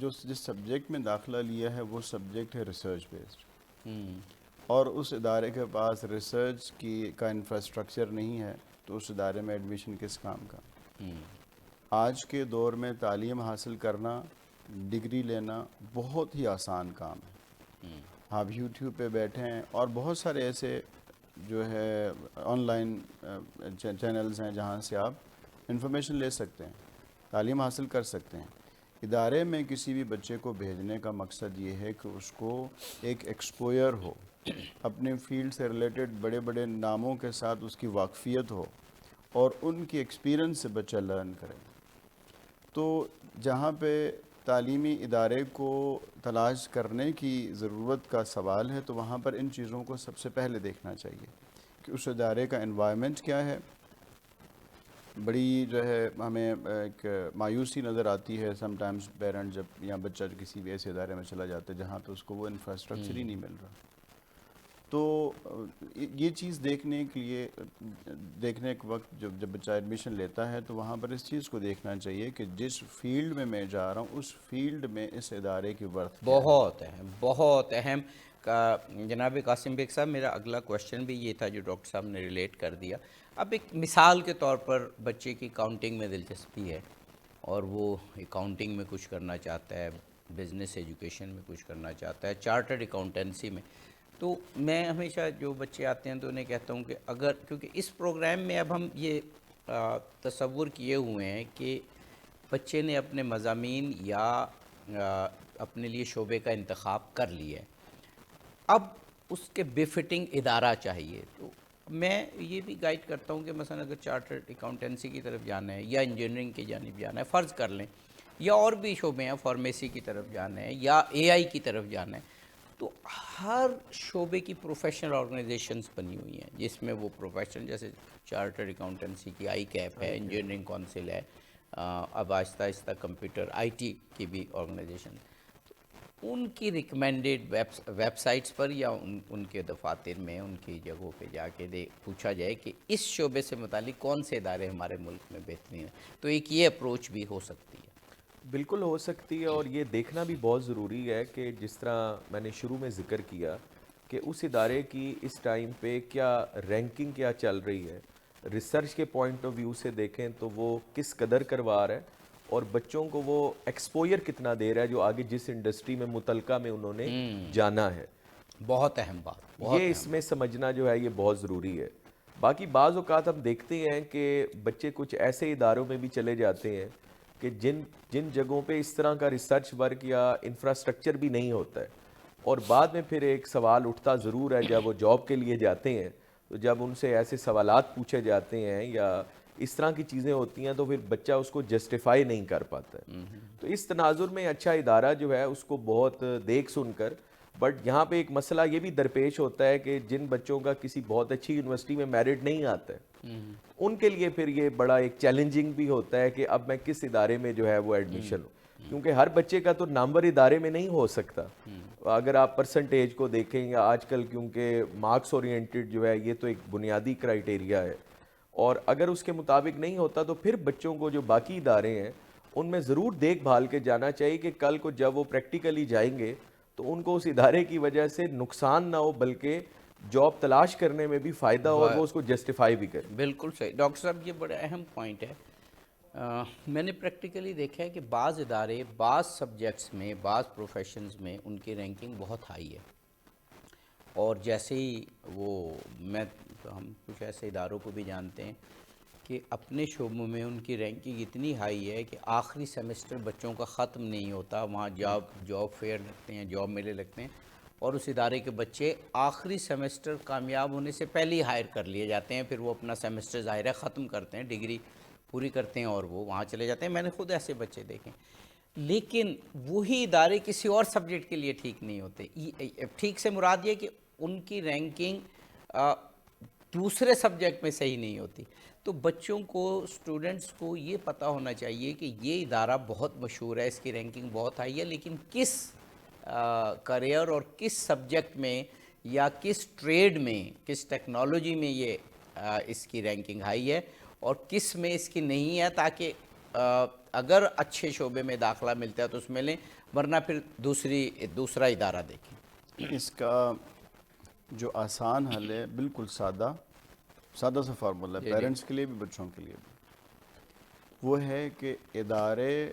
جس سبجیکٹ میں داخلہ لیا ہے وہ سبجیکٹ ہے ریسرچ بیسڈ، ہوں، اور اس ادارے کے پاس ریسرچ کا انفراسٹرکچر نہیں ہے تو اس ادارے میں ایڈمیشن کس کام کا؟ ہوں، آج کے دور میں تعلیم حاصل کرنا، ڈگری لینا بہت ہی آسان کام ہے۔ آپ یوٹیوب پہ بیٹھیں اور بہت سارے ایسے جو ہے آن لائن چینلز ہیں جہاں سے آپ انفارمیشن لے سکتے ہیں، تعلیم حاصل کر سکتے ہیں۔ ادارے میں کسی بھی بچے کو بھیجنے کا مقصد یہ ہے کہ اس کو ایک ایکسپوئر ہو، اپنے فیلڈ سے ریلیٹڈ بڑے بڑے ناموں کے ساتھ اس کی واقفیت ہو، اور ان کی ایکسپیرنس سے بچہ لرن کرے۔ تو جہاں پہ تعلیمی ادارے کو تلاش کرنے کی ضرورت کا سوال ہے تو وہاں پر ان چیزوں کو سب سے پہلے دیکھنا چاہیے کہ اس ادارے کا انوائرمنٹ کیا ہے۔ بڑی جو ہے ہمیں ایک مایوسی نظر آتی ہے سم ٹائمز پیرنٹ جب یا بچہ کسی بھی ایسے ادارے میں چلا جاتا ہے جہاں پہ اس کو وہ انفراسٹرکچر ہی نہیں مل رہا، تو یہ چیز دیکھنے کے لیے دیکھنے کے وقت جب بچہ ایڈمیشن لیتا ہے تو وہاں پر اس چیز کو دیکھنا چاہیے کہ جس فیلڈ میں جا رہا ہوں اس فیلڈ میں اس ادارے کی ورتھ کیا ہے۔ بہت اہم، بہت اہم۔ جناب قاسم بیگ صاحب، میرا اگلا کوشچن بھی یہ تھا جو ڈاکٹر صاحب نے ریلیٹ کر دیا۔ اب ایک مثال کے طور پر بچے کی اکاؤنٹنگ میں دلچسپی ہے اور وہ اکاؤنٹنگ میں کچھ کرنا چاہتا ہے، بزنس ایجوکیشن میں کچھ کرنا چاہتا ہے، چارٹرڈ اکاؤنٹنسی میں، تو میں ہمیشہ جو بچے آتے ہیں تو انہیں کہتا ہوں کہ اگر، کیونکہ اس پروگرام میں اب ہم یہ تصور کیے ہوئے ہیں کہ بچے نے اپنے مضامین یا اپنے لیے شعبے کا انتخاب کر لیا ہے، اب اس کے بے فٹنگ ادارہ چاہیے، تو میں یہ بھی گائیڈ کرتا ہوں کہ مثلا اگر چارٹرڈ اکاؤنٹنسی کی طرف جانا ہے یا انجینئرنگ کی جانب جانا ہے، فرض کر لیں، یا اور بھی شعبے ہیں، فارمیسی کی طرف جانا ہے یا اے آئی کی طرف جانا ہے، تو ہر شعبے کی پروفیشنل آرگنائزیشنز بنی ہوئی ہیں جس میں وہ پروفیشن، جیسے چارٹرڈ اکاؤنٹنسی کی آئی کیپ ہے، انجینئرنگ کونسل ہے، اب آہستہ آہستہ کمپیوٹر آئی ٹی کی بھی آرگنائزیشن، ان کی ریکمینڈیڈ ویب سائٹس پر یا ان کے دفاتر میں، ان کی جگہوں پہ جا کے پوچھا جائے کہ اس شعبے سے متعلق کون سے ادارے ہمارے ملک میں بہترین ہیں، تو ایک یہ اپروچ بھی ہو سکتی ہے۔ بالکل ہو سکتی ہے، اور یہ دیکھنا بھی بہت ضروری ہے کہ جس طرح میں نے شروع میں ذکر کیا کہ اس ادارے کی اس ٹائم پہ کیا رینکنگ کیا چل رہی ہے، ریسرچ کے پوائنٹ آف ویو سے دیکھیں تو وہ کس قدر کروا رہا ہے، اور بچوں کو وہ ایکسپوئر کتنا دے رہا ہے جو آگے جس انڈسٹری میں متعلقہ میں انہوں نے جانا ہے۔ بہت اہم بات، بہت یہ اس میں سمجھنا جو ہے یہ بہت ضروری ہے۔ باقی بعض اوقات ہم دیکھتے ہیں کہ بچے کچھ ایسے اداروں میں بھی چلے جاتے ہیں کہ جن جگہوں پہ اس طرح کا ریسرچ ورک یا انفراسٹرکچر بھی نہیں ہوتا ہے، اور بعد میں پھر ایک سوال اٹھتا ضرور ہے جب وہ جاب کے لیے جاتے ہیں، تو جب ان سے ایسے سوالات پوچھے جاتے ہیں یا اس طرح کی چیزیں ہوتی ہیں تو پھر بچہ اس کو جسٹیفائی نہیں کر پاتا ہے۔ تو اس تناظر میں اچھا ادارہ جو ہے اس کو بہت دیکھ سن کر، بٹ یہاں پہ ایک مسئلہ یہ بھی درپیش ہوتا ہے کہ جن بچوں کا کسی بہت اچھی یونیورسٹی میں میرٹ نہیں آتا ہے، ان کے لیے پھر یہ بڑا ایک چیلنجنگ بھی ہوتا ہے کہ اب میں کس ادارے میں جو ہے وہ ایڈمیشن ہوں، کیونکہ ہر بچے کا تو نامور ادارے میں نہیں ہو سکتا۔ اگر آپ پرسنٹیج کو دیکھیں یا آج کل کیونکہ مارکس اورینٹڈ جو ہے یہ تو ایک بنیادی کرائیٹیریا ہے، اور اگر اس کے مطابق نہیں ہوتا تو پھر بچوں کو جو باقی ادارے ہیں ان میں ضرور دیکھ بھال کے جانا چاہیے کہ کل کو جب وہ پریکٹیکلی جائیں گے تو ان کو اس ادارے کی وجہ سے نقصان نہ ہو، بلکہ جاب تلاش کرنے میں بھی فائدہ ہو اور وہ اس کو جسٹیفائی بھی کریں۔ بالکل صحیح ڈاکٹر صاحب، یہ بڑا اہم پوائنٹ ہے۔ میں نے پریکٹیکلی دیکھا ہے کہ بعض ادارے بعض سبجیکٹس میں، بعض پروفیشنز میں ان کی رینکنگ بہت ہائی ہے، اور جیسے ہی ہم کچھ ایسے اداروں کو بھی جانتے ہیں کہ اپنے شعبوں میں ان کی رینکنگ اتنی ہائی ہے کہ آخری سیمسٹر بچوں کا ختم نہیں ہوتا، وہاں جاب فیئر لگتے ہیں، جاب میلے لگتے ہیں، اور اس ادارے کے بچے آخری سیمسٹر کامیاب ہونے سے پہلے ہی ہائر کر لیے جاتے ہیں، پھر وہ اپنا سیمسٹر ظاہر ہے ختم کرتے ہیں، ڈگری پوری کرتے ہیں اور وہ وہاں چلے جاتے ہیں۔ میں نے خود ایسے بچے دیکھے، لیکن وہی ادارے کسی اور سبجیکٹ کے لیے ٹھیک نہیں ہوتے۔ ٹھیک سے مراد یہ کہ ان کی رینکنگ دوسرے سبجیکٹ میں صحیح نہیں ہوتی۔ تو بچوں کو، اسٹوڈنٹس کو یہ پتہ ہونا چاہیے کہ یہ ادارہ بہت مشہور ہے، اس کی رینکنگ بہت ہائی ہے، لیکن کس کریئر اور کس سبجیکٹ میں یا کس ٹریڈ میں، کس ٹیکنالوجی میں یہ اس کی رینکنگ ہائی ہے اور کس میں اس کی نہیں ہے، تاکہ اگر اچھے شعبے میں داخلہ ملتا ہے تو اس میں لیں، ورنہ پھر دوسرا ادارہ دیکھیں. اس کا جو آسان حل ہے بالکل سادہ سا فارمولا ہے پیرنٹس کے لیے بھی بچوں کے لیے بھی، وہ ہے کہ ادارے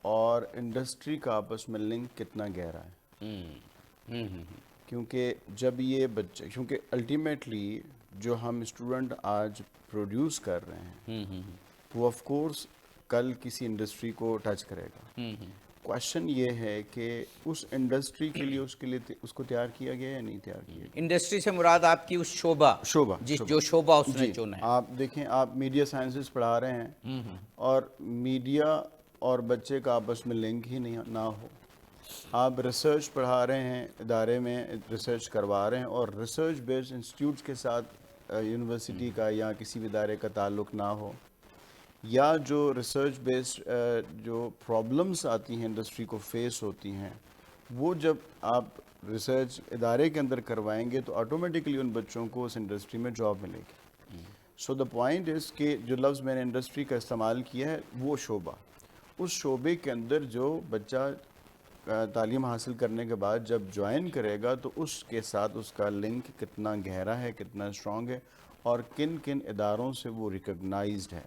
اور انڈسٹری کا آپس میں لنک کتنا گہرا ہے. کیونکہ جب یہ بچے، کیونکہ الٹیمیٹلی جو ہم اسٹوڈنٹ آج پروڈیوس کر رہے ہیں وہ آف کورس کل کسی انڈسٹری کو ٹچ کرے گا. کوشچن یہ ہے کہ اس انڈسٹری کے لیے اس کو تیار کیا گیا یا نہیں تیار کیا گیا. انڈسٹری سے مراد آپ کی اس شعبہ جو شعبہ اس نے چنا ہے. آپ دیکھیں، آپ میڈیا سائنسز پڑھا رہے ہیں اور میڈیا اور بچے کا آپس میں لنک ہی نہ ہو. آپ ریسرچ پڑھا رہے ہیں، ادارے میں ریسرچ کروا رہے ہیں اور ریسرچ بیسڈ انسٹیٹیوٹس کے ساتھ یونیورسٹی کا یا کسی بھی ادارے کا تعلق نہ ہو، یا جو ریسرچ بیسڈ جو پرابلمس آتی ہیں انڈسٹری کو فیس ہوتی ہیں، وہ جب آپ ریسرچ ادارے کے اندر کروائیں گے تو آٹومیٹکلی ان بچوں کو اس انڈسٹری میں جاب ملے گی. سو دا پوائنٹ از کہ جو لفظ میں نے انڈسٹری کا استعمال کیا ہے وہ شعبہ، اس شعبے کے اندر جو بچہ تعلیم حاصل کرنے کے بعد جب جوائن کرے گا تو اس کے ساتھ اس کا لنک کتنا گہرا ہے، کتنا اسٹرانگ ہے اور کن کن اداروں سے وہ ریکگنائزڈ ہے.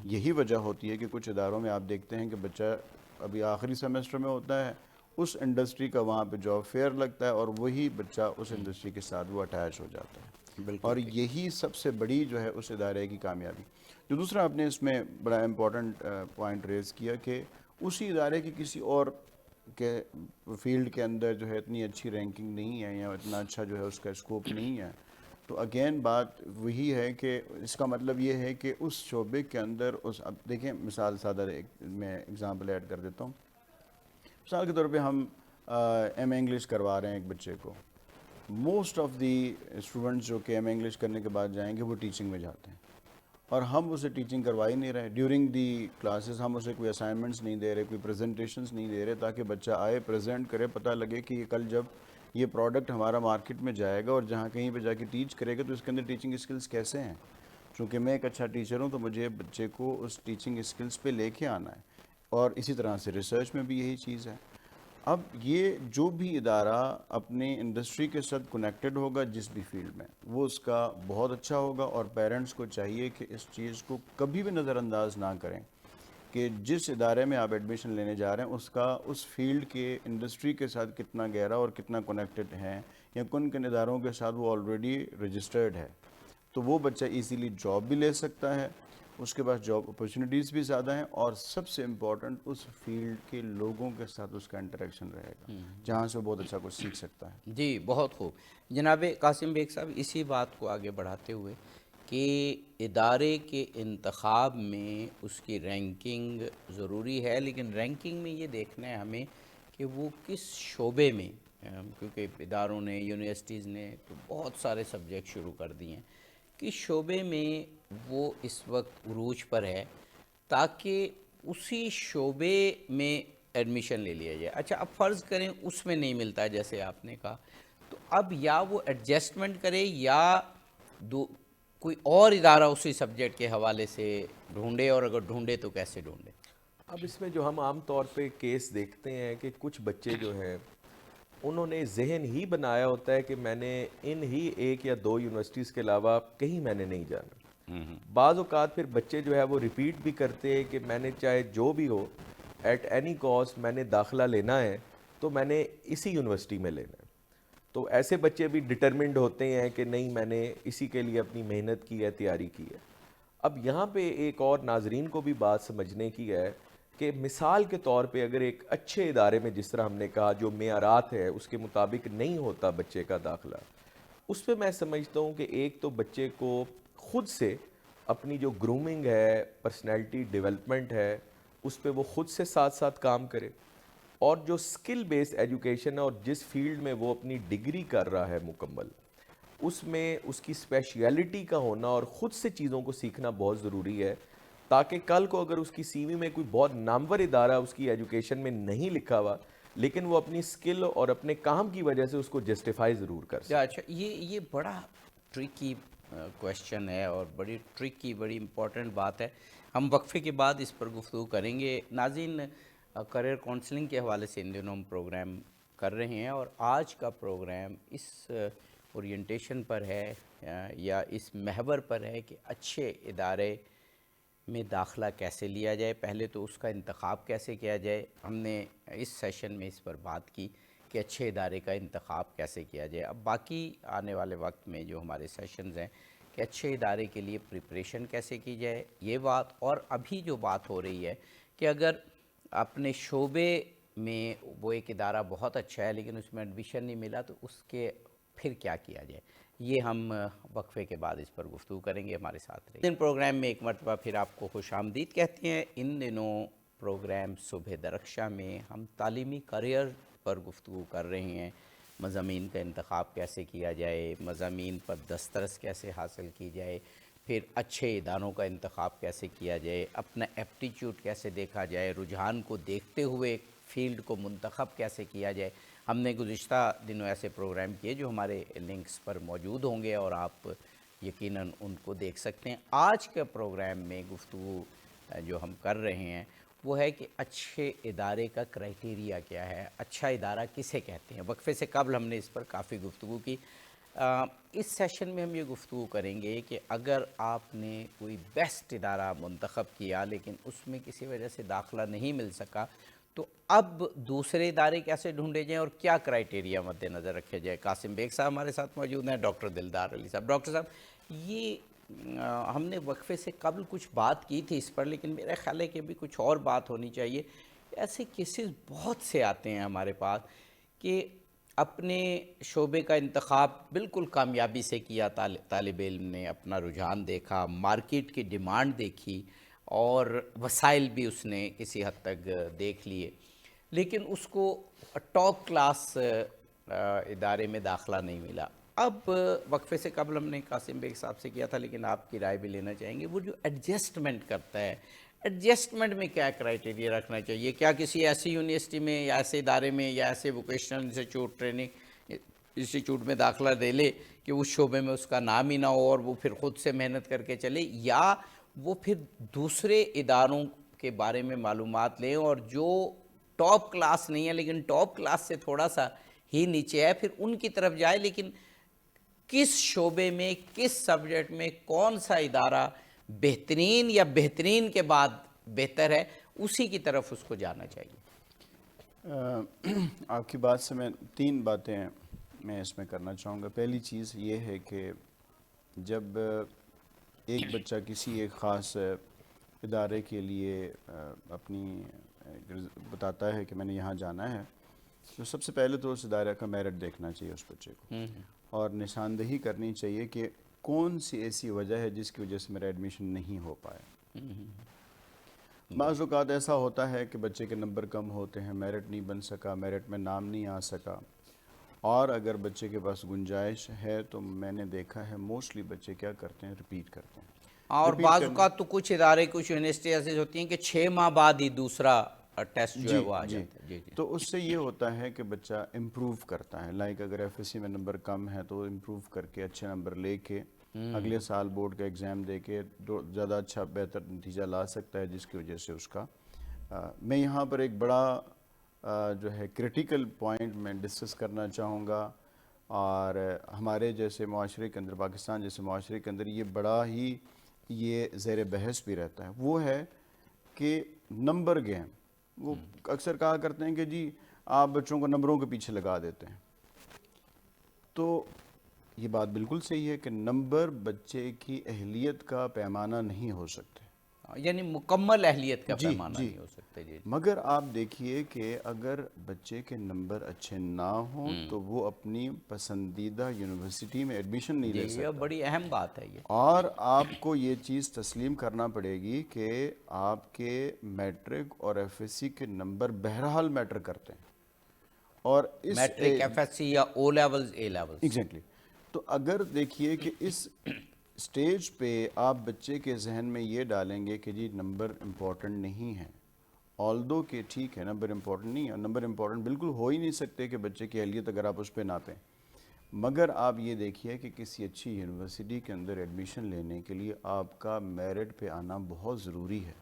یہی وجہ ہوتی ہے کہ کچھ اداروں میں آپ دیکھتے ہیں کہ بچہ ابھی آخری سیمسٹر میں ہوتا ہے، اس انڈسٹری کا وہاں پہ جاب فیئر لگتا ہے اور وہی بچہ اس انڈسٹری کے ساتھ وہ اٹیچ ہو جاتا ہے. اور یہی سب سے بڑی جو ہے اس ادارے کی کامیابی. جو دوسرا آپ نے اس میں بڑا امپورٹنٹ پوائنٹ ریز کیا کہ اسی ادارے کی کسی اور کے فیلڈ کے اندر جو ہے اتنی اچھی رینکنگ نہیں ہے یا اتنا اچھا جو ہے اس کا اسکوپ نہیں ہے، تو اگین بات وہی ہے کہ اس کا مطلب یہ ہے کہ اس شعبے کے اندر اب دیکھیں مثال سادہ میں اگزامپل ایڈ کر دیتا ہوں. مثال کے طور پہ ہم ایم اے انگلش کروا رہے ہیں ایک بچے کو. موسٹ آف دی اسٹوڈنٹس جو کہ ایم اے انگلش کرنے کے بعد جائیں گے وہ ٹیچنگ میں جاتے ہیں اور ہم اسے ٹیچنگ کروا ہی نہیں رہے. ڈیورنگ دی کلاسز ہم اسے کوئی اسائنمنٹس نہیں دے رہے، کوئی پریزنٹیشنز نہیں دے رہے تاکہ بچہ آئے پریزنٹ کرے، پتہ لگے کہ یہ کل جب یہ پروڈکٹ ہمارا مارکیٹ میں جائے گا اور جہاں کہیں پہ جا کے ٹیچ کرے گا تو اس کے اندر ٹیچنگ اسکلز کیسے ہیں. چونکہ میں ایک اچھا ٹیچر ہوں تو مجھے بچے کو اس ٹیچنگ اسکلز پہ لے کے آنا ہے. اور اسی طرح سے ریسرچ میں بھی یہی چیز ہے. اب یہ جو بھی ادارہ اپنے انڈسٹری کے ساتھ کنیکٹڈ ہوگا جس بھی فیلڈ میں، وہ اس کا بہت اچھا ہوگا. اور پیرنٹس کو چاہیے کہ اس چیز کو کبھی بھی نظر انداز نہ کریں کہ جس ادارے میں آپ ایڈمیشن لینے جا رہے ہیں اس کا اس فیلڈ کے انڈسٹری کے ساتھ کتنا گہرا اور کتنا کنیکٹڈ ہے، یا کن کن اداروں کے ساتھ وہ آلریڈی رجسٹرڈ ہے. تو وہ بچہ ایزیلی جاب بھی لے سکتا ہے، اس کے پاس جاب اپرچونیٹیز بھی زیادہ ہیں، اور سب سے امپورٹنٹ اس فیلڈ کے لوگوں کے ساتھ اس کا انٹریکشن رہے گا جہاں سے وہ بہت اچھا کچھ سیکھ سکتا ہے. جی بہت خوب. جناب قاسم بیگ صاحب، اسی بات کو آگے بڑھاتے ہوئے کہ ادارے کے انتخاب میں اس کی رینکنگ ضروری ہے، لیکن رینکنگ میں یہ دیکھنا ہے ہمیں کہ وہ کس شعبے میں، کیونکہ اداروں نے یونیورسٹیز نے تو بہت سارے سبجیکٹ شروع کر دیے ہیں، کس شعبے میں وہ اس وقت عروج پر ہے تاکہ اسی شعبے میں ایڈمیشن لے لیا جائے. اچھا، اب فرض کریں اس میں نہیں ملتا ہے جیسے آپ نے کہا، تو اب یا وہ ایڈجسٹمنٹ کرے یا کوئی اور ادارہ اسی سبجیکٹ کے حوالے سے ڈھونڈے، اور اگر ڈھونڈے تو کیسے ڈھونڈے. اب اس میں جو ہم عام طور پہ کیس دیکھتے ہیں کہ کچھ بچے جو ہیں انہوں نے ذہن ہی بنایا ہوتا ہے کہ میں نے ان ہی ایک یا دو یونیورسٹیز کے علاوہ کہیں میں نے نہیں جانا. بعض اوقات پھر بچے جو ہے وہ ریپیٹ بھی کرتے ہیں کہ میں نے چاہے جو بھی ہو ایٹ اینی کاسٹ میں نے داخلہ لینا ہے تو میں نے اسی یونیورسٹی میں لینا ہے. تو ایسے بچے بھی ڈٹرمنڈ ہوتے ہیں کہ نہیں، میں نے اسی کے لیے اپنی محنت کی ہے، تیاری کی ہے. اب یہاں پہ ایک اور ناظرین کو بھی بات سمجھنے کی ہے کہ مثال کے طور پہ اگر ایک اچھے ادارے میں جس طرح ہم نے کہا جو معیارات ہے اس کے مطابق نہیں ہوتا بچے کا داخلہ، اس پہ میں سمجھتا ہوں کہ ایک تو بچے کو خود سے اپنی جو گرومنگ ہے، پرسنالٹی ڈیولپمنٹ ہے، اس پہ وہ خود سے ساتھ ساتھ کام کرے، اور جو سکل بیس ایجوکیشن ہے اور جس فیلڈ میں وہ اپنی ڈگری کر رہا ہے مکمل، اس میں اس کی اسپیشیلٹی کا ہونا اور خود سے چیزوں کو سیکھنا بہت ضروری ہے، تاکہ کل کو اگر اس کی سی وی میں کوئی بہت نامور ادارہ اس کی ایجوکیشن میں نہیں لکھا ہوا لیکن وہ اپنی سکل اور اپنے کام کی وجہ سے اس کو جسٹیفائی ضرور کر سکے. اچھا، یہ بڑا ٹرکی کویشچن ہے اور بڑی ٹرکی، بڑی امپورٹنٹ بات ہے. ہم وقفے کے بعد اس پر گفتگو کریں گے. ناظرین، کریئر کونسلنگ کے حوالے سے ان دنوں ہم پروگرام کر رہے ہیں، اور آج کا پروگرام اس اورینٹیشن پر ہے یا اس محور پر ہے کہ اچھے ادارے میں داخلہ کیسے لیا جائے، پہلے تو اس کا انتخاب کیسے کیا جائے۔ ہم نے اس سیشن میں اس پر بات کی کہ اچھے ادارے کا انتخاب کیسے کیا جائے۔ اب باقی آنے والے وقت میں جو ہمارے سیشنز ہیں کہ اچھے ادارے کے لیے پریپریشن کیسے کی جائے، یہ بات، اور ابھی جو بات ہو رہی ہے کہ اگر اپنے شعبے میں وہ ایک ادارہ بہت اچھا ہے لیکن اس میں ایڈمیشن نہیں ملا تو اس کے پھر کیا کیا جائے، یہ ہم وقفے کے بعد اس پر گفتگو کریں گے، ہمارے ساتھ رہیے۔ ان پروگرام میں ایک مرتبہ پھر آپ کو خوش آمدید کہتے ہیں۔ ان دنوں پروگرام صبح درخشاں میں ہم تعلیمی کریئر پر گفتگو کر رہے ہیں، مضامین کا انتخاب کیسے کیا جائے، مضامین پر دسترس کیسے حاصل کی جائے، پھر اچھے اداروں کا انتخاب کیسے کیا جائے، اپنا ایپٹیچیوڈ کیسے دیکھا جائے، رجحان کو دیکھتے ہوئے فیلڈ کو منتخب کیسے کیا جائے۔ ہم نے گزشتہ دنوں ایسے پروگرام کیے جو ہمارے لنکس پر موجود ہوں گے اور آپ یقیناً ان کو دیکھ سکتے ہیں۔ آج کے پروگرام میں گفتگو جو ہم کر رہے ہیں وہ ہے کہ اچھے ادارے کا کرائٹیریا کیا ہے، اچھا ادارہ کسے کہتے ہیں۔ وقفے سے قبل ہم نے اس پر کافی گفتگو کی۔ اس سیشن میں ہم یہ گفتگو کریں گے کہ اگر آپ نے کوئی بیسٹ ادارہ منتخب کیا لیکن اس میں کسی وجہ سے داخلہ نہیں مل سکا تو اب دوسرے ادارے کیسے ڈھونڈے جائیں اور کیا کرائٹیریا مد نظر رکھے جائے۔ قاسم بیگ صاحب ہمارے ساتھ موجود ہیں، ڈاکٹر دلدار علی صاحب۔ ڈاکٹر صاحب، یہ ہم نے وقفے سے قبل کچھ بات کی تھی اس پر، لیکن میرا خیال ہے کہ ابھی کچھ اور بات ہونی چاہیے۔ ایسے کیسز بہت سے آتے ہیں ہمارے پاس کہ اپنے شعبے کا انتخاب بالکل کامیابی سے کیا، طالب علم نے اپنا رجحان دیکھا، مارکیٹ کی ڈیمانڈ دیکھی اور وسائل بھی اس نے کسی حد تک دیکھ لیے، لیکن اس کو ٹاپ کلاس ادارے میں داخلہ نہیں ملا۔ اب وقفے سے قبل ہم نے قاسم بیگ صاحب سے کیا تھا لیکن آپ کی رائے بھی لینا چاہیں گے، وہ جو ایڈجسٹمنٹ کرتا ہے، ایڈجسٹمنٹ میں کیا کرائٹیریا رکھنا چاہیے؟ کیا کسی ایسی یونیورسٹی میں یا ایسے ادارے میں یا ایسے ووکیشنل انسٹیٹیوٹ، ٹریننگ انسٹیٹیوٹ میں داخلہ دے لے کہ اس شعبے میں اس کا نام ہی نہ ہو اور وہ پھر خود سے محنت کر کے چلے، یا وہ پھر دوسرے اداروں کے بارے میں معلومات لیں اور جو ٹاپ کلاس نہیں ہے لیکن ٹاپ کلاس سے تھوڑا سا ہی نیچے ہے پھر ان کی طرف جائے، لیکن کس شعبے میں، کس سبجیکٹ میں کون سا ادارہ بہترین یا بہترین کے بعد بہتر ہے، اسی کی طرف اس کو جانا چاہیے؟ آپ کی بات سے میں 3 باتیں میں اس میں کرنا چاہوں گا۔ پہلی چیز یہ ہے کہ جب ایک بچہ کسی ایک خاص ادارے کے لیے اپنی بتاتا ہے کہ میں نے یہاں جانا ہے، تو سب سے پہلے تو اس ادارے کا میرٹ دیکھنا چاہیے اس بچے کو، اور نشاندہی کرنی چاہیے کہ کون سی ایسی وجہ ہے جس کی وجہ سے میرا ایڈمیشن نہیں ہو پایا۔ بعض اوقات ایسا ہوتا ہے کہ بچے کے نمبر کم ہوتے ہیں، میرٹ نہیں بن سکا، میرٹ میں نام نہیں آ سکا، اور اگر بچے کے پاس گنجائش ہے تو میں نے دیکھا ہے موسٹلی بچے کیا کرتے ہیں، ریپیٹ کرتے ہیں۔ اور بعض اوقات تو کچھ ادارے، کچھ یونیورسٹی ایسی ہوتی ہیں کہ 6 ماہ بعد ہی دوسرا ٹیسٹ جو ہے وہ آ جاتا ہے۔ جی جی، تو اس سے یہ ہوتا ہے کہ بچہ امپروو کرتا ہے، لائک اگر ایف ایس سی میں نمبر کم ہے تو امپروو کر کے اچھے نمبر لے کے اگلے سال بورڈ کا ایگزام دے کے زیادہ اچھا بہتر نتیجہ لا سکتا ہے، جس کی وجہ سے اس کا میں یہاں پر ایک بڑا جو ہے کریٹیکل پوائنٹ میں ڈسکس کرنا چاہوں گا، اور ہمارے جیسے معاشرے کے اندر، پاکستان جیسے معاشرے کے اندر یہ بڑا ہی یہ زیر بحث بھی رہتا ہے، وہ ہے کہ نمبر گیم۔ وہ اکثر کہا کرتے ہیں کہ جی آپ بچوں کو نمبروں کے پیچھے لگا دیتے ہیں، تو یہ بات بالکل صحیح ہے کہ نمبر بچے کی اہلیت کا پیمانہ نہیں ہو سکتے، یعنی مکمل اہلیت کا پیمانہ نہیں ہو سکتے۔ جی، مگر آپ دیکھیے کہ اگر بچے کے نمبر اچھے نہ ہوں تو وہ اپنی پسندیدہ یونیورسٹی میں ایڈمیشن نہیں لے یہ سکتا، بڑی اہم بات ہے یہ۔ اور آپ کو یہ چیز تسلیم کرنا پڑے گی کہ آپ کے میٹرک اور ایف ایس سی کے نمبر بہرحال میٹر کرتے ہیں، اور اس میٹرک، ایف ایس سی یا O levels, A levels. Exactly. تو اگر دیکھیے کہ اس سٹیج پہ آپ بچے کے ذہن میں یہ ڈالیں گے کہ جی نمبر امپورٹنٹ نہیں ہے، آلدو کہ ٹھیک ہے نمبر امپورٹنٹ نہیں ہے، نمبر امپورٹنٹ بالکل ہو ہی نہیں سکتے کہ بچے کی اہلیت اگر آپ اس پہ ناپیں، مگر آپ یہ دیکھیے کہ کسی اچھی یونیورسٹی کے اندر ایڈمیشن لینے کے لیے آپ کا میرٹ پہ آنا بہت ضروری ہے۔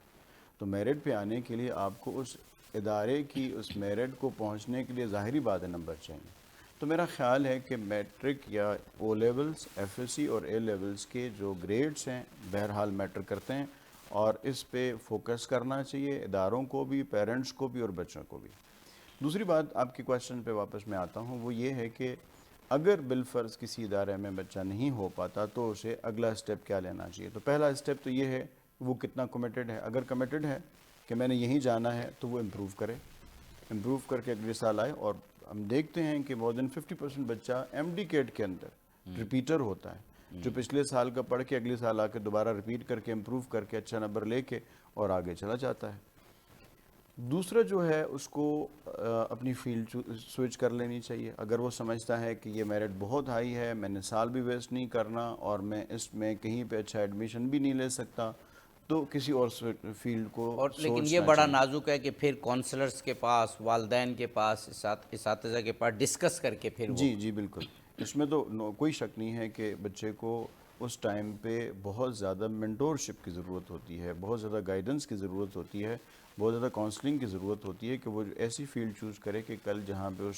تو میرٹ پہ آنے کے لیے آپ کو اس ادارے کی اس میرٹ کو پہنچنے کے لیے ظاہری بات ہے نمبر چاہیے. تو میرا خیال ہے کہ میٹرک یا O levels, F S C اور اے لیولز کے جو گریڈز ہیں بہرحال میٹر کرتے ہیں، اور اس پہ فوکس کرنا چاہیے اداروں کو بھی، پیرنٹس کو بھی اور بچوں کو بھی. دوسری بات آپ کے کویشچن پہ واپس میں آتا ہوں، وہ یہ ہے کہ اگر بالفرض کسی ادارے میں بچہ نہیں ہو پاتا تو اسے اگلا اسٹیپ کیا لینا چاہیے. تو پہلا اسٹیپ تو یہ ہے وہ کتنا کمیٹڈ ہے. اگر کمیٹڈ ہے کہ میں نے یہیں جانا ہے تو وہ امپروو کرے، امپروو کر کے اگلے سال آئے. اور ہم دیکھتے ہیں کہ مور دین 50% بچہ ایم ڈی کیٹ کے اندر ریپیٹر ہوتا ہے، جو پچھلے سال کا پڑھ کے اگلے سال آ کے دوبارہ ریپیٹ کر کے امپروو کر کے اچھا نمبر لے کے اور آگے چلا جاتا ہے. دوسرا جو ہے اس کو اپنی فیلڈ سوئچ کر لینی چاہیے. اگر وہ سمجھتا ہے کہ یہ میرٹ بہت ہائی ہے، میں نے سال بھی ویسٹ نہیں کرنا اور میں اس میں کہیں پہ اچھا ایڈمیشن بھی نہیں لے سکتا، تو کسی اور فیلڈ کو اور لیکن یہ سوچنا بڑا چاہیے. نازک ہے کہ پھر کونسلرز کے پاس، والدین کے پاس، اساتذہ کے پاس ڈسکس کر کے پھر وہ جی بالکل. اس میں تو کوئی شک نہیں ہے کہ بچے کو اس ٹائم پہ بہت زیادہ مینٹورشپ کی ضرورت ہوتی ہے، بہت زیادہ گائیڈنس کی ضرورت ہوتی ہے، بہت زیادہ کاؤنسلنگ کی ضرورت ہوتی ہے کہ وہ ایسی فیلڈ چوز کرے کہ کل جہاں پہ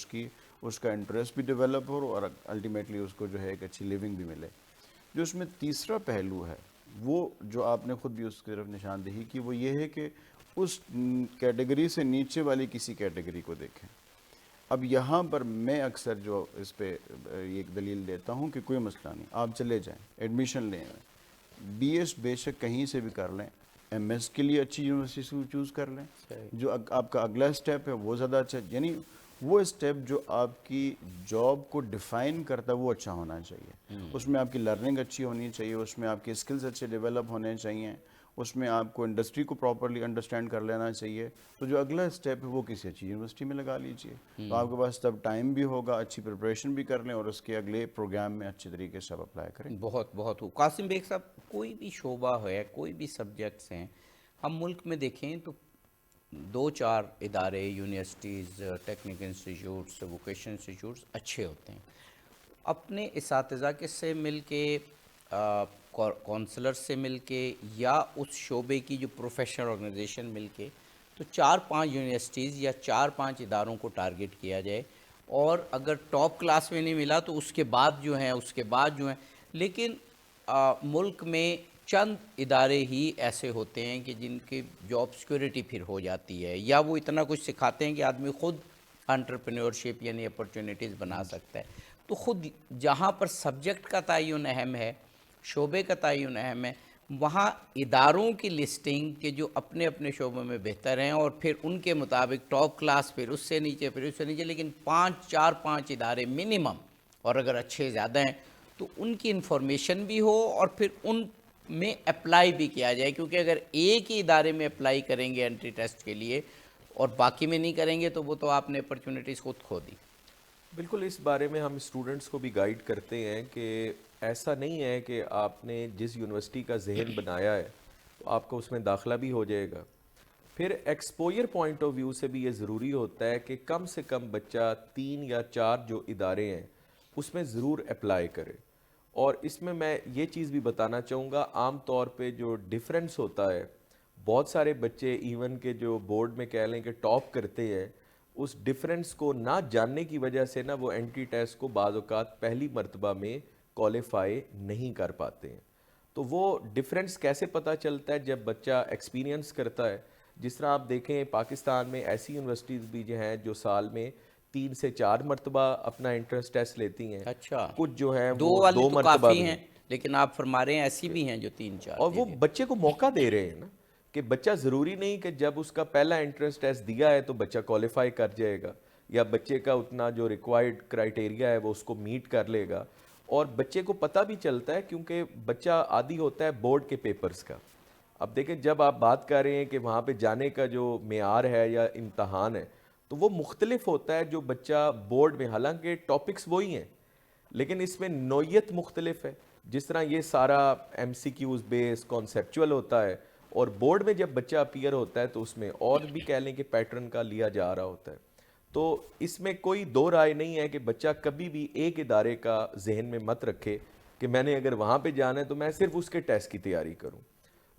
اس کا انٹرسٹ بھی ڈیولپ ہو اور الٹیمیٹلی اس کو جو ہے ایک اچھی لیونگ بھی ملے. جو اس میں تیسرا پہلو ہے وہ جو آپ نے خود بھی اس کی طرف نشاندہی کی، وہ یہ ہے کہ اس کیٹیگری سے نیچے والی کسی کیٹیگری کو دیکھیں. اب یہاں پر میں اکثر جو اس پہ ایک دلیل دیتا ہوں کہ کوئی مسئلہ نہیں، آپ چلے جائیں ایڈمیشن لیں، بی ایس بے شک کہیں سے بھی کر لیں، ایم ایس کے لیے اچھی یونیورسٹی چوز کر لیں. جو آپ کا اگلا اسٹیپ ہے وہ زیادہ اچھا، یعنی وہ اسٹیپ جو آپ کی جاب کو ڈیفائن کرتا ہے وہ اچھا ہونا چاہیے. اس میں آپ کی لرننگ اچھی ہونی چاہیے، اس میں آپ کے اسکلز اچھے ڈیولپ ہونے چاہیے، اس میں آپ کو انڈسٹری کو پراپرلی انڈرسٹینڈ کر لینا چاہیے. تو جو اگلا اسٹیپ ہے وہ کسی اچھی یونیورسٹی میں لگا لیجئے. تو آپ کے پاس تب ٹائم بھی ہوگا، اچھی پریپریشن بھی کر لیں اور اس کے اگلے پروگرام میں اچھے طریقے سے آپ اپلائی کریں. بہت قاسم بیگ صاحب، کوئی بھی شعبہ ہے، کوئی بھی سبجیکٹس ہیں، ہم ملک میں دیکھیں تو 2-4 ادارے، universities, technical institutes, vocational institutes اچھے ہوتے ہیں. اپنے اساتذہ کے سے مل کے، کونسلر سے مل کے، یا اس شعبے کی جو پروفیشنل آرگنائزیشن مل کے، تو 4-5 یونیورسٹیز یا 4-5 اداروں کو ٹارگٹ کیا جائے. اور اگر ٹاپ کلاس میں نہیں ملا تو اس کے بعد جو ہیں لیکن ملک میں چند ادارے ہی ایسے ہوتے ہیں کہ جن کی جاب سیکورٹی پھر ہو جاتی ہے، یا وہ اتنا کچھ سکھاتے ہیں کہ آدمی خود انٹرپرینورشپ یعنی اپرچونیٹیز بنا سکتا ہے. تو خود جہاں پر سبجیکٹ کا تعین اہم ہے، شعبے کا تعین اہم ہے، وہاں اداروں کی لسٹنگ کہ جو اپنے اپنے شعبوں میں بہتر ہیں اور پھر ان کے مطابق ٹاپ کلاس، پھر اس سے نیچے، پھر اس سے نیچے، لیکن 4-5 ادارے منیمم، اور اگر اچھے زیادہ ہیں تو ان کی انفارمیشن بھی ہو اور پھر ان میں اپلائی بھی کیا جائے. کیونکہ اگر ایک ہی ادارے میں اپلائی کریں گے انٹری ٹیسٹ کے لیے اور باقی میں نہیں کریں گے تو وہ تو آپ نے اپرچونیٹیز خود کھو دی. بالکل. اس بارے میں ہم اسٹوڈنٹس کو بھی گائیڈ کرتے ہیں کہ ایسا نہیں ہے کہ آپ نے جس یونیورسٹی کا ذہن بنایا ہے تو آپ کو اس میں داخلہ بھی ہو جائے گا. پھر ایکسپوئر پوائنٹ آف ویو سے بھی یہ ضروری ہوتا ہے کہ کم سے کم بچہ 3 یا 4 جو ادارے ہیں اس میں ضرور اپلائی کرے. اور اس میں یہ چیز بھی بتانا چاہوں گا، عام طور پہ جو ڈیفرنس ہوتا ہے، بہت سارے بچے ایون کہ جو بورڈ میں کہہ لیں کہ ٹاپ کرتے ہیں، اس ڈیفرنس کو نہ جاننے کی وجہ سے نا وہ انٹری ٹیسٹ کو بعض اوقات پہلی مرتبہ میں کوالیفائی نہیں کر پاتے ہیں. تو وہ ڈیفرنس کیسے پتہ چلتا ہے؟ جب بچہ ایکسپیرینس کرتا ہے. جس طرح آپ دیکھیں پاکستان میں ایسی یونیورسٹیز بھی جو ہیں جو سال میں 3 سے 4 مرتبہ اپنا انٹرنس ٹیسٹ لیتی ہیں. اچھا، کچھ جو ہیں 2 وہ والی 2 تو مرتبہ کافی بھی ہیں، لیکن آپ فرما رہے ہیں ایسی بھی ہیں جو 3-4. اور وہ بچے کو موقع دے رہے ہیں نا کہ بچہ ضروری نہیں کہ جب اس کا پہلا انٹرنس ٹیسٹ دیا ہے تو بچہ کوالیفائی کر جائے گا یا بچے کا اتنا جو ریکوائرڈ کرائٹیریا ہے وہ اس کو میٹ کر لے گا. اور بچے کو پتہ بھی چلتا ہے کیونکہ بچہ عادی ہوتا ہے بورڈ کے پیپرز کا. اب دیکھیں جب آپ بات کر رہے ہیں کہ وہاں پہ جانے کا جو معیار ہے یا امتحان ہے تو وہ مختلف ہوتا ہے جو بچہ بورڈ میں، حالانکہ ٹاپکس وہی ہیں لیکن اس میں نوعیت مختلف ہے. جس طرح یہ سارا ایم سی کیوز بیس کانسیپچول ہوتا ہے اور بورڈ میں جب بچہ اپیئر ہوتا ہے تو اس میں اور بھی کہہ لیں کہ پیٹرن کا لیا جا رہا ہوتا ہے. تو اس میں کوئی دو رائے نہیں ہے کہ بچہ کبھی بھی ایک ادارے کا ذہن میں مت رکھے کہ میں نے اگر وہاں پہ جانا ہے تو میں صرف اس کے ٹیسٹ کی تیاری کروں.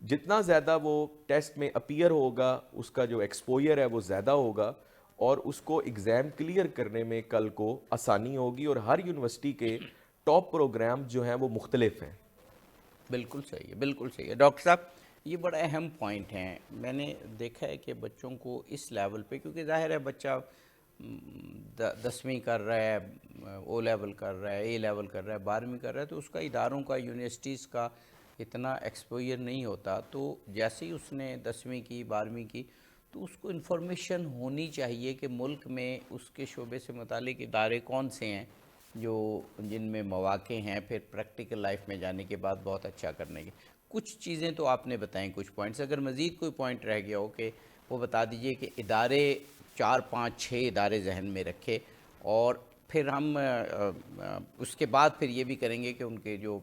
جتنا زیادہ وہ ٹیسٹ میں اپیئر ہوگا اس کا جو ایکسپوئر ہے وہ زیادہ ہوگا اور اس کو ایگزام کلیئر کرنے میں کل کو آسانی ہوگی. اور ہر یونیورسٹی کے ٹاپ پروگرام جو ہیں وہ مختلف ہیں. بالکل صحیح ہے، بالکل صحیح ہے ڈاکٹر صاحب. یہ بڑا اہم پوائنٹ ہیں. میں نے دیکھا ہے کہ بچوں کو اس لیول پہ، کیونکہ ظاہر ہے بچہ 10ویں کر رہا ہے، او لیول کر رہا ہے، اے لیول کر رہا ہے، 12ویں کر رہا ہے، تو اس کا اداروں کا، یونیورسٹیز کا اتنا ایکسپوئر نہیں ہوتا. تو جیسے ہی اس نے 10ویں کی، 12ویں کی، تو اس کو انفارمیشن ہونی چاہیے کہ ملک میں اس کے شعبے سے متعلق ادارے کون سے ہیں جو جن میں مواقع ہیں پھر پریکٹیکل لائف میں جانے کے بعد بہت اچھا کرنے کے. کچھ چیزیں تو آپ نے بتائیں، کچھ پوائنٹس. اگر مزید کوئی پوائنٹ رہ گیا ہو کہ وہ بتا دیجئے کہ ادارے 4 5 6 ادارے ذہن میں رکھے، اور پھر ہم اس کے بعد پھر یہ بھی کریں گے کہ ان کے جو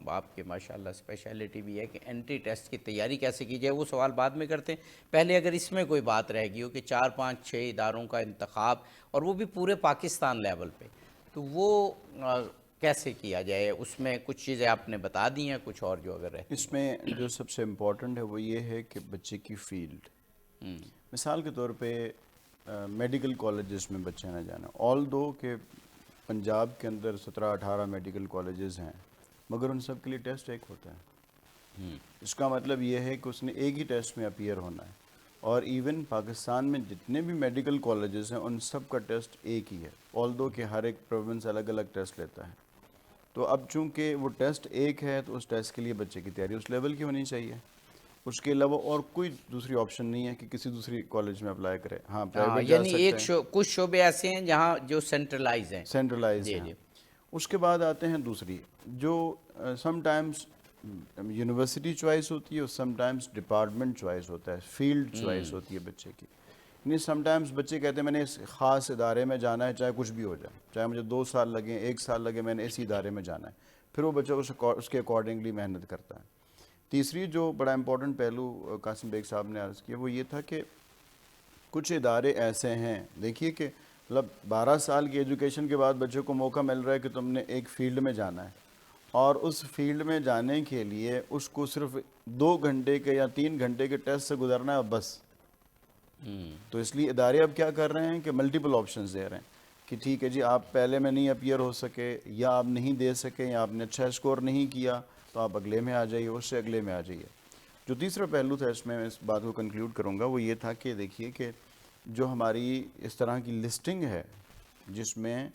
آپ کے ماشاءاللہ اسپیشلٹی بھی ہے کہ انٹری ٹیسٹ کی تیاری کیسے کی جائے، وہ سوال بعد میں کرتے ہیں. پہلے اگر اس میں کوئی بات رہ گئی ہو کہ 4 5 6 اداروں کا انتخاب، اور وہ بھی پورے پاکستان لیول پہ، تو وہ کیسے کیا جائے؟ اس میں کچھ چیزیں آپ نے بتا دی ہیں، کچھ اور جو اگر رہتی اس میں جو سب سے امپورٹنٹ ہے وہ یہ ہے کہ بچے کی فیلڈ. مثال کے طور پہ میڈیکل کالجز میں بچے نہ جانا. آل دو کہ پنجاب کے اندر 17 18 میڈیکل کالجز ہیں، مگر ان سب کے لیے ٹیسٹ ایک ہوتا ہے. اس کا مطلب یہ ہے کہ اس نے ایک ہی ٹیسٹ میں اپیئر ہونا ہے. اور ایون پاکستان میں جتنے بھی میڈیکل کالجز ہیں ان سب کا ٹیسٹ ایک ہی ہے، آل دو کہ ہر ایک پروونس الگ الگ ٹیسٹ لیتا ہے. تو اب چونکہ وہ ٹیسٹ ایک ہے تو اس ٹیسٹ کے لیے بچے کی تیاری اس لیول کی ہونی چاہیے. اس کے علاوہ اور کوئی دوسری آپشن نہیں ہے کہ کسی دوسری کالج میں اپلائی کرے. ہاں پرائیویٹ جا یعنی سکتے ایک ہیں، کچھ شعبے ایسے ہیں جہاں جو سینٹرلائز ہیں. سینٹرلائز جی ہیں. جی. اس کے بعد آتے ہیں دوسری جو سم ٹائمز یونیورسٹی چوائس ہوتی ہے اور سم ٹائمز ڈپارٹمنٹ چوائس ہوتا ہے، فیلڈ چوائس ہوتی ہے بچے کی. یعنی سم ٹائمز بچے کہتے ہیں میں نے اس خاص ادارے میں جانا ہے، چاہے کچھ بھی ہو جائے، چاہے مجھے 2 سال لگیں، 1 سال لگے، میں نے اسی ادارے میں جانا ہے. پھر وہ بچہ اس کے اکارڈنگلی محنت کرتا ہے. تیسری جو بڑا امپورٹنٹ پہلو قاسم بیگ صاحب نے عرض کیا وہ یہ تھا کہ کچھ ادارے ایسے ہیں، دیکھیے کہ مطلب 12 سال کی ایجوکیشن کے بعد بچے کو موقع مل رہا ہے کہ تم نے ایک فیلڈ میں جانا ہے، اور اس فیلڈ میں جانے کے لیے اس کو صرف 2 گھنٹے کے یا 3 گھنٹے کے ٹیسٹ سے گزرنا ہے بس. تو اس لیے ادارے اب کیا کر رہے ہیں کہ ملٹیپل آپشنز دے رہے ہیں کہ ٹھیک ہے جی آپ پہلے میں نہیں اپیئر ہو سکے، یا آپ نہیں دے سکے، یا آپ نے اچھا اسکور نہیں کیا، تو آپ اگلے میں آ جائیے، اس سے اگلے میں آ جائیے. جو تیسرا پہلو تھا اس میں اس بات کو کنکلیوڈ کروں گا وہ یہ تھا کہ دیکھیے کہ جو ہماری اس طرح کی لسٹنگ ہے جس میں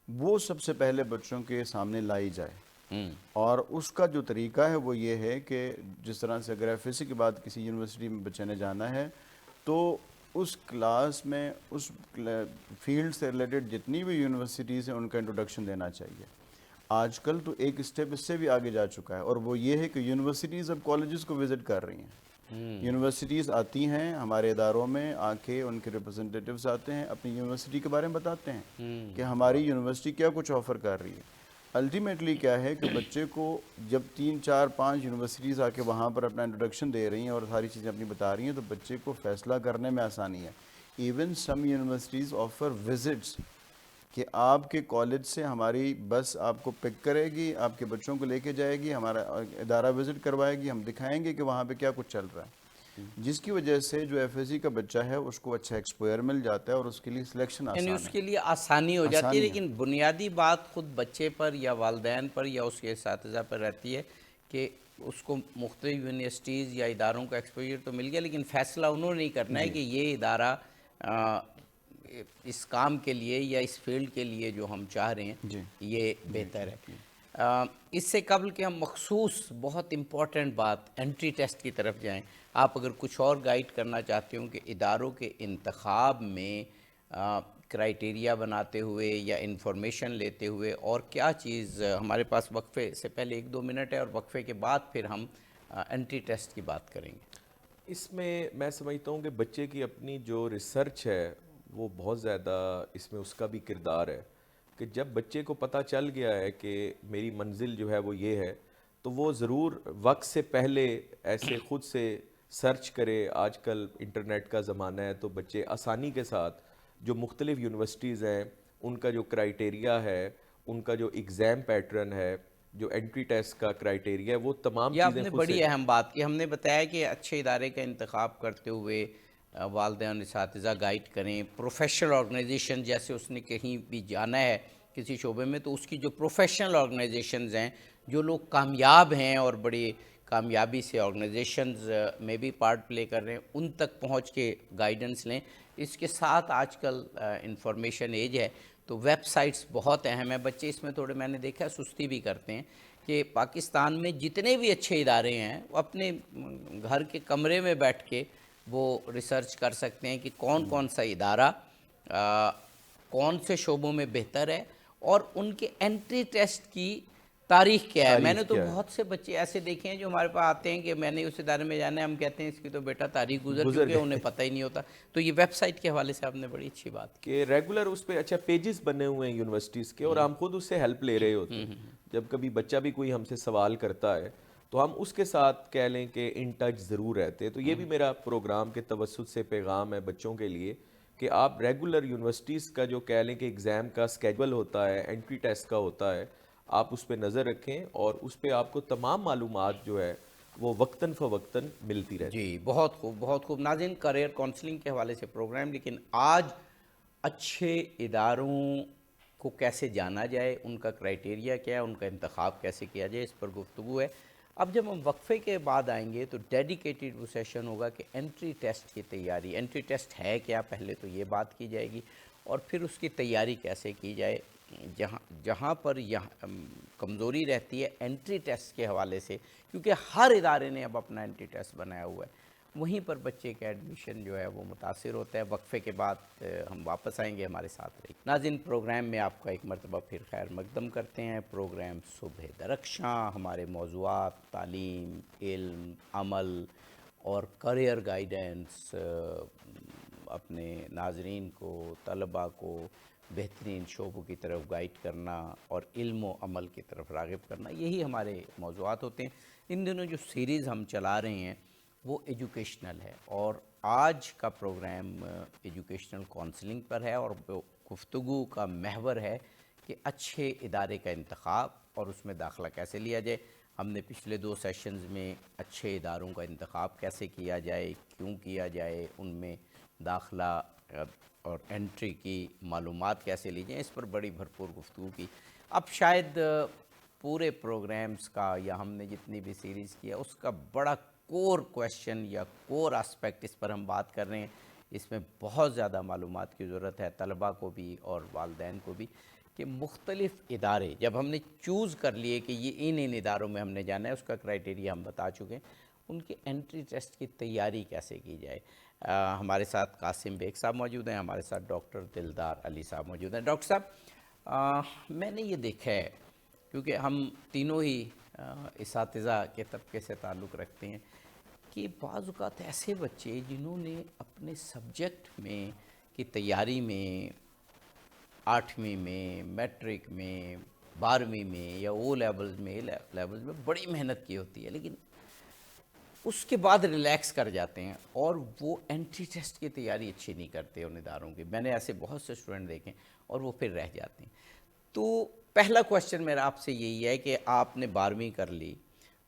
وہ سب سے پہلے بچوں کے سامنے لائی جائے، اور اس کا جو طریقہ ہے وہ یہ ہے کہ جس طرح سے اگر ایف ایس سی کے بعد کسی یونیورسٹی میں بچے نے جانا ہے تو اس کلاس میں اس فیلڈ سے ریلیٹڈ جتنی بھی یونیورسٹیز ہیں ان کا انٹروڈکشن دینا چاہیے. آج کل تو ایک اسٹیپ اس سے بھی آگے جا چکا ہے، اور وہ یہ ہے کہ یونیورسٹیز اب کالجز کو وزٹ کر رہی ہیں. یونیورسٹیز آتی ہیں ہمارے اداروں میں، آ کے ان کے ریپرزنٹیٹیوز آتے ہیں، اپنی یونیورسٹی کے بارے میں بتاتے ہیں کہ ہماری یونیورسٹی کیا کچھ آفر کر رہی ہے. الٹیمیٹلی کیا ہے کہ بچے کو جب 3 4 5 یونیورسٹیز آ کے وہاں پر اپنا انٹروڈکشن دے رہی ہیں اور ساری چیزیں اپنی بتا رہی ہیں تو بچے کو فیصلہ کرنے میں آسانی ہے. Even some universities offer visits کہ آپ کے کالج سے ہماری بس آپ کو پک کرے گی، آپ کے بچوں کو لے کے جائے گی، ہمارا ادارہ وزٹ کروائے گی، ہم دکھائیں گے کہ وہاں پہ کیا کچھ چل رہا ہے، جس کی وجہ سے جو ایف ایس سی کا بچہ ہے اس کو اچھا ایکسپوئر مل جاتا ہے اور اس کے لیے سلیکشن یعنی آسان اس ہے. کے لیے آسانی ہو جاتی ہے. آسانی ہے. لیکن بنیادی بات خود بچے پر یا والدین پر یا اس کے اساتذہ پر رہتی ہے کہ اس کو مختلف یونیورسٹیز یا اداروں کا ایکسپوجر تو مل گیا، لیکن فیصلہ انہوں نے نہیں کرنا ہے کہ یہ ادارہ اس کام کے لیے یا اس فیلڈ کے لیے جو ہم چاہ رہے ہیں یہ بہتر ہے. اس سے قبل کہ ہم مخصوص بہت امپورٹنٹ بات انٹری ٹیسٹ کی طرف جائیں، آپ اگر کچھ اور گائیڈ کرنا چاہتے ہوں کہ اداروں کے انتخاب میں کرائیٹیریا بناتے ہوئے یا انفارمیشن لیتے ہوئے اور کیا چیز، ہمارے پاس وقفے سے پہلے 1 2 منٹ ہے اور وقفے کے بعد پھر ہم انٹری ٹیسٹ کی بات کریں گے. اس میں سمجھتا ہوں کہ بچے کی اپنی جو ریسرچ ہے وہ بہت زیادہ اس میں اس کا بھی کردار ہے کہ جب بچے کو پتہ چل گیا ہے کہ میری منزل جو ہے وہ یہ ہے تو وہ ضرور وقت سے پہلے ایسے خود سے سرچ کرے. آج کل انٹرنیٹ کا زمانہ ہے تو بچے آسانی کے ساتھ جو مختلف یونیورسٹیز ہیں ان کا جو کرائیٹیریا ہے، ان کا جو ایگزام پیٹرن ہے، جو انٹری ٹیسٹ کا کرائٹیریا ہے وہ تمام یہ آپ چیزیں نے خود بڑی سے اہم بات کی. ہم نے بتایا کہ اچھے ادارے کا انتخاب کرتے ہوئے والدین اساتذہ گائیڈ کریں. پروفیشنل آرگنائزیشن جیسے اس نے کہیں بھی جانا ہے کسی شعبے میں تو اس کی جو پروفیشنل آرگنائزیشنز ہیں جو لوگ کامیاب ہیں اور بڑی کامیابی سے آرگنائزیشنز میں بھی پارٹ پلے کر رہے ہیں ان تک پہنچ کے گائیڈنس لیں. اس کے ساتھ آج کل انفارمیشن ایج ہے تو ویب سائٹس بہت اہم ہیں. بچے اس میں تھوڑے میں نے دیکھا سستی بھی کرتے ہیں کہ پاکستان میں جتنے بھی اچھے ادارے ہیں وہ اپنے گھر کے کمرے میں بیٹھ کے وہ ریسرچ کر سکتے ہیں کہ کون کون سا ادارہ کون سے شعبوں میں بہتر ہے اور ان کے انٹری ٹیسٹ کی تاریخ کیا ہے. میں نے تاریخ تو کیا ہے. بہت سے بچے ایسے دیکھے ہیں جو ہمارے پاس آتے ہیں کہ میں نے اس ادارے میں جانا ہے, ہم کہتے ہیں اس کی تو بیٹا تاریخ گزر چکے, انہیں پتہ ہی نہیں ہوتا. تو یہ ویب سائٹ کے حوالے سے آپ نے بڑی اچھی بات کی کہ ریگولر اس پہ اچھا پیجز بنے ہوئے ہیں یونیورسٹیز کے اور ہم خود اس سے ہیلپ لے رہے ہوتے ہیں. جب کبھی بچہ بھی کوئی ہم سے سوال کرتا ہے تو ہم اس کے ساتھ کہہ لیں کہ ان ٹچ ضرور رہتے. تو یہ بھی میرا پروگرام کے توسط سے پیغام ہے بچوں کے لیے کہ آپ ریگولر یونیورسٹیز کا جو کہہ لیں کہ ایگزام کا اسکیجول ہوتا ہے, انٹری ٹیسٹ کا ہوتا ہے, آپ اس پہ نظر رکھیں اور اس پہ آپ کو تمام معلومات جو ہے وہ وقتاً فوقتاً ملتی رہتی. جی بہت خوب بہت خوب. ناظرین کریئر کونسلنگ کے حوالے سے پروگرام, لیکن آج اچھے اداروں کو کیسے جانا جائے, ان کا کرائٹیریا کیا ہے, ان کا انتخاب کیسے کیا جائے, اس پر گفتگو ہے. اب جب ہم وقفے کے بعد آئیں گے تو ڈیڈیکیٹڈ وہ سیشن ہوگا کہ انٹری ٹیسٹ کی تیاری. انٹری ٹیسٹ ہے کیا, پہلے تو یہ بات کی جائے گی اور پھر اس کی تیاری کیسے کی جائے. جہاں پر کمزوری رہتی ہے انٹری ٹیسٹ کے حوالے سے, کیونکہ ہر ادارے نے اب اپنا انٹری ٹیسٹ بنایا ہوا ہے, وہیں پر بچے کا ایڈمیشن جو ہے وہ متاثر ہوتا ہے. وقفے کے بعد ہم واپس آئیں گے, ہمارے ساتھ رہیے. ناظرین پروگرام میں آپ کا ایک مرتبہ پھر خیر مقدم کرتے ہیں. پروگرام صبح درخشاں, ہمارے موضوعات تعلیم, علم, عمل اور کریئر گائیڈنس, اپنے ناظرین کو, طلباء کو بہترین شعبوں کی طرف گائیڈ کرنا اور علم و عمل کی طرف راغب کرنا, یہی ہمارے موضوعات ہوتے ہیں. ان دنوں جو سیریز ہم چلا رہے ہیں وہ ایجوکیشنل ہے اور آج کا پروگرام ایجوکیشنل کونسلنگ پر ہے اور گفتگو کا محور ہے کہ اچھے ادارے کا انتخاب اور اس میں داخلہ کیسے لیا جائے. ہم نے پچھلے 2 سیشنز میں اچھے اداروں کا انتخاب کیسے کیا جائے, کیوں کیا جائے, ان میں داخلہ اور انٹری کی معلومات کیسے لی جائیں, اس پر بڑی بھرپور گفتگو کی. اب شاید پورے پروگرامز کا یا ہم نے جتنی بھی سیریز کیا اس کا بڑا کور کویشچن یا کور اسپیکٹ اس پر ہم بات کر رہے ہیں. اس میں بہت زیادہ معلومات کی ضرورت ہے طلباء کو بھی اور والدین کو بھی کہ مختلف ادارے جب ہم نے چوز کر لیے کہ یہ ان اداروں میں ہم نے جانا ہے, اس کا کرائٹیریا ہم بتا چکے ہیں, ان کے انٹری ٹیسٹ کی تیاری کیسے کی جائے. ہمارے ساتھ قاسم بیگ صاحب موجود ہیں, ہمارے ساتھ ڈاکٹر دلدار علی صاحب موجود ہیں. ڈاکٹر صاحب میں نے یہ دیکھا ہے کیونکہ ہم تینوں ہی اساتذہ کے طبقے سے تعلق رکھتے ہیں کہ بعض اوقات ایسے بچے جنہوں نے اپنے سبجیکٹ میں کی تیاری میں 8ویں میں, میٹرک میں, 12ویں میں یا او لیولز میں بڑی محنت کی ہوتی ہے, لیکن اس کے بعد ریلیکس کر جاتے ہیں اور وہ انٹری ٹیسٹ کی تیاری اچھی نہیں کرتے ان اداروں کی. میں نے ایسے بہت سے اسٹوڈنٹ دیکھے اور وہ پھر رہ جاتے ہیں. تو پہلا کویشچن میرا آپ سے یہی ہے کہ آپ نے 12ویں کر لی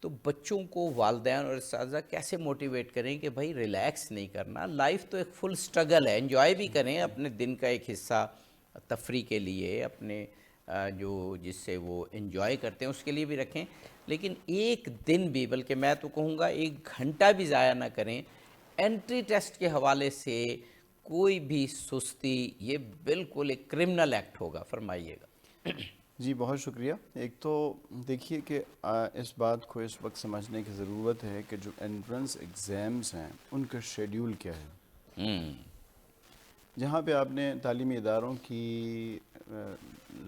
تو بچوں کو والدین اور اساتذہ کیسے موٹیویٹ کریں کہ بھائی ریلیکس نہیں کرنا, لائف تو ایک فل سٹرگل ہے, انجوائے بھی کریں, اپنے دن کا ایک حصہ تفریح کے لیے اپنے جو جس سے وہ انجوائے کرتے ہیں اس کے لیے بھی رکھیں, لیکن ایک دن بھی, بلکہ میں تو کہوں گا 1 گھنٹہ بھی ضائع نہ کریں انٹری ٹیسٹ کے حوالے سے. کوئی بھی سستی یہ بالکل ایک کرمنل ایکٹ ہوگا. فرمائیے گا. جی بہت شکریہ. ایک تو دیکھیے کہ اس بات کو اس وقت سمجھنے کی ضرورت ہے کہ جو انٹرنس ایگزامز ہیں ان کا شیڈیول کیا ہے. جہاں پہ آپ نے تعلیمی اداروں کی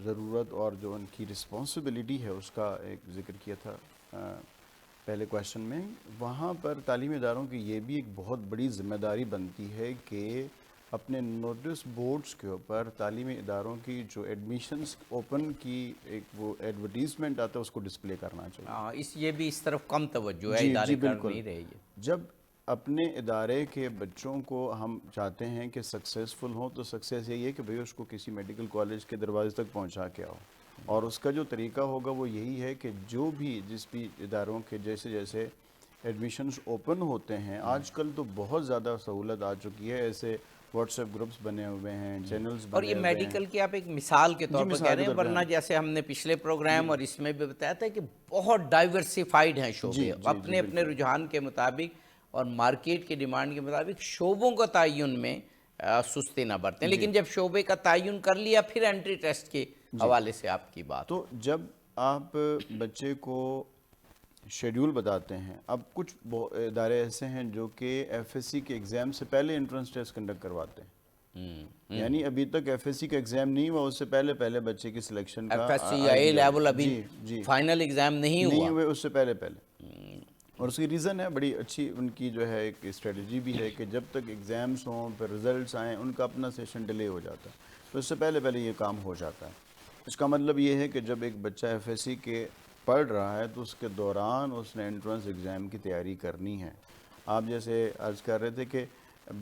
ضرورت اور جو ان کی رسپانسبلٹی ہے اس کا ایک ذکر کیا تھا پہلے کویشچن میں, وہاں پر تعلیمی اداروں کی یہ بھی ایک بہت بڑی ذمہ داری بنتی ہے کہ اپنے نوٹس بورڈز کے اوپر تعلیمی اداروں کی جو ایڈمیشنز اوپن کی ایک وہ ایڈورٹیزمنٹ آتا ہے اس کو ڈسپلے کرنا چاہیے. یہ بھی اس طرف کم توجہ ہے, جی ادارے جی کر بالکل. نہیں رہے. جب اپنے ادارے کے بچوں کو ہم چاہتے ہیں کہ سکسیزفل ہوں تو سکسیز یہی ہے کہ بھئی اس کو کسی میڈیکل کالج کے دروازے تک پہنچا کے آؤ. اور اس کا جو طریقہ ہوگا وہ یہی ہے کہ جو بھی جس بھی اداروں کے جیسے جیسے ایڈمیشنز اوپن ہوتے ہیں، آج کل تو بہت زیادہ سہولت آ چکی ہے، ایسے واٹس ایپ گروپس بنے ہوئے ہیں، چینلز اور یہ بنے ہوئے ہیں. میڈیکل کی آپ ایک مثال کے طور پر کہہ مثال رہے کے ہیں، طور پہ ورنہ جیسے ہم نے پچھلے پروگرام اور اس میں بھی بتایا تھا کہ بہت ڈائیورسیفائیڈ ہیں شعبے، اپنے اپنے رجحان کے مطابق اور مارکیٹ کی ڈیمانڈ کے مطابق شعبوں کا تعین میں سستی نہ برتیں، لیکن جب شعبے کا تعین کر لیا پھر انٹری ٹیسٹ کے حوالے سے آپ کی بات. تو جب آپ بچے کو شیڈیول بتاتے ہیں، اب کچھ ادارے ایسے ہیں جو کہ ایف ایس سی کے ایگزام سے پہلے انٹرنس ٹیسٹ کنڈکٹ کرواتے ہیں. یعنی ابھی تک ایف ایس سی کا ایگزام نہیں ہوا، اس سے پہلے بچے کی سلیکشن کا ایف ایس سی یا اے لیول ابھی جی فائنل ایگزام نہیں ہوا ہوئے، اس سے پہلے. اور اس کی ریزن ہے بڑی اچھی، ان کی جو ہے ایک اسٹریٹجی بھی ہے کہ جب تک ایگزامس ہوں پھر رزلٹس آئیں، ان کا اپنا سیشن ڈیلے ہو جاتا ہے، تو اس سے پہلے یہ کام ہو جاتا ہے. اس کا مطلب یہ ہے کہ جب ایک بچہ ایف ایس سی کے پڑھ رہا ہے تو اس کے دوران اس نے انٹرنس ایگزام کی تیاری کرنی ہے. آپ جیسے عرض کر رہے تھے کہ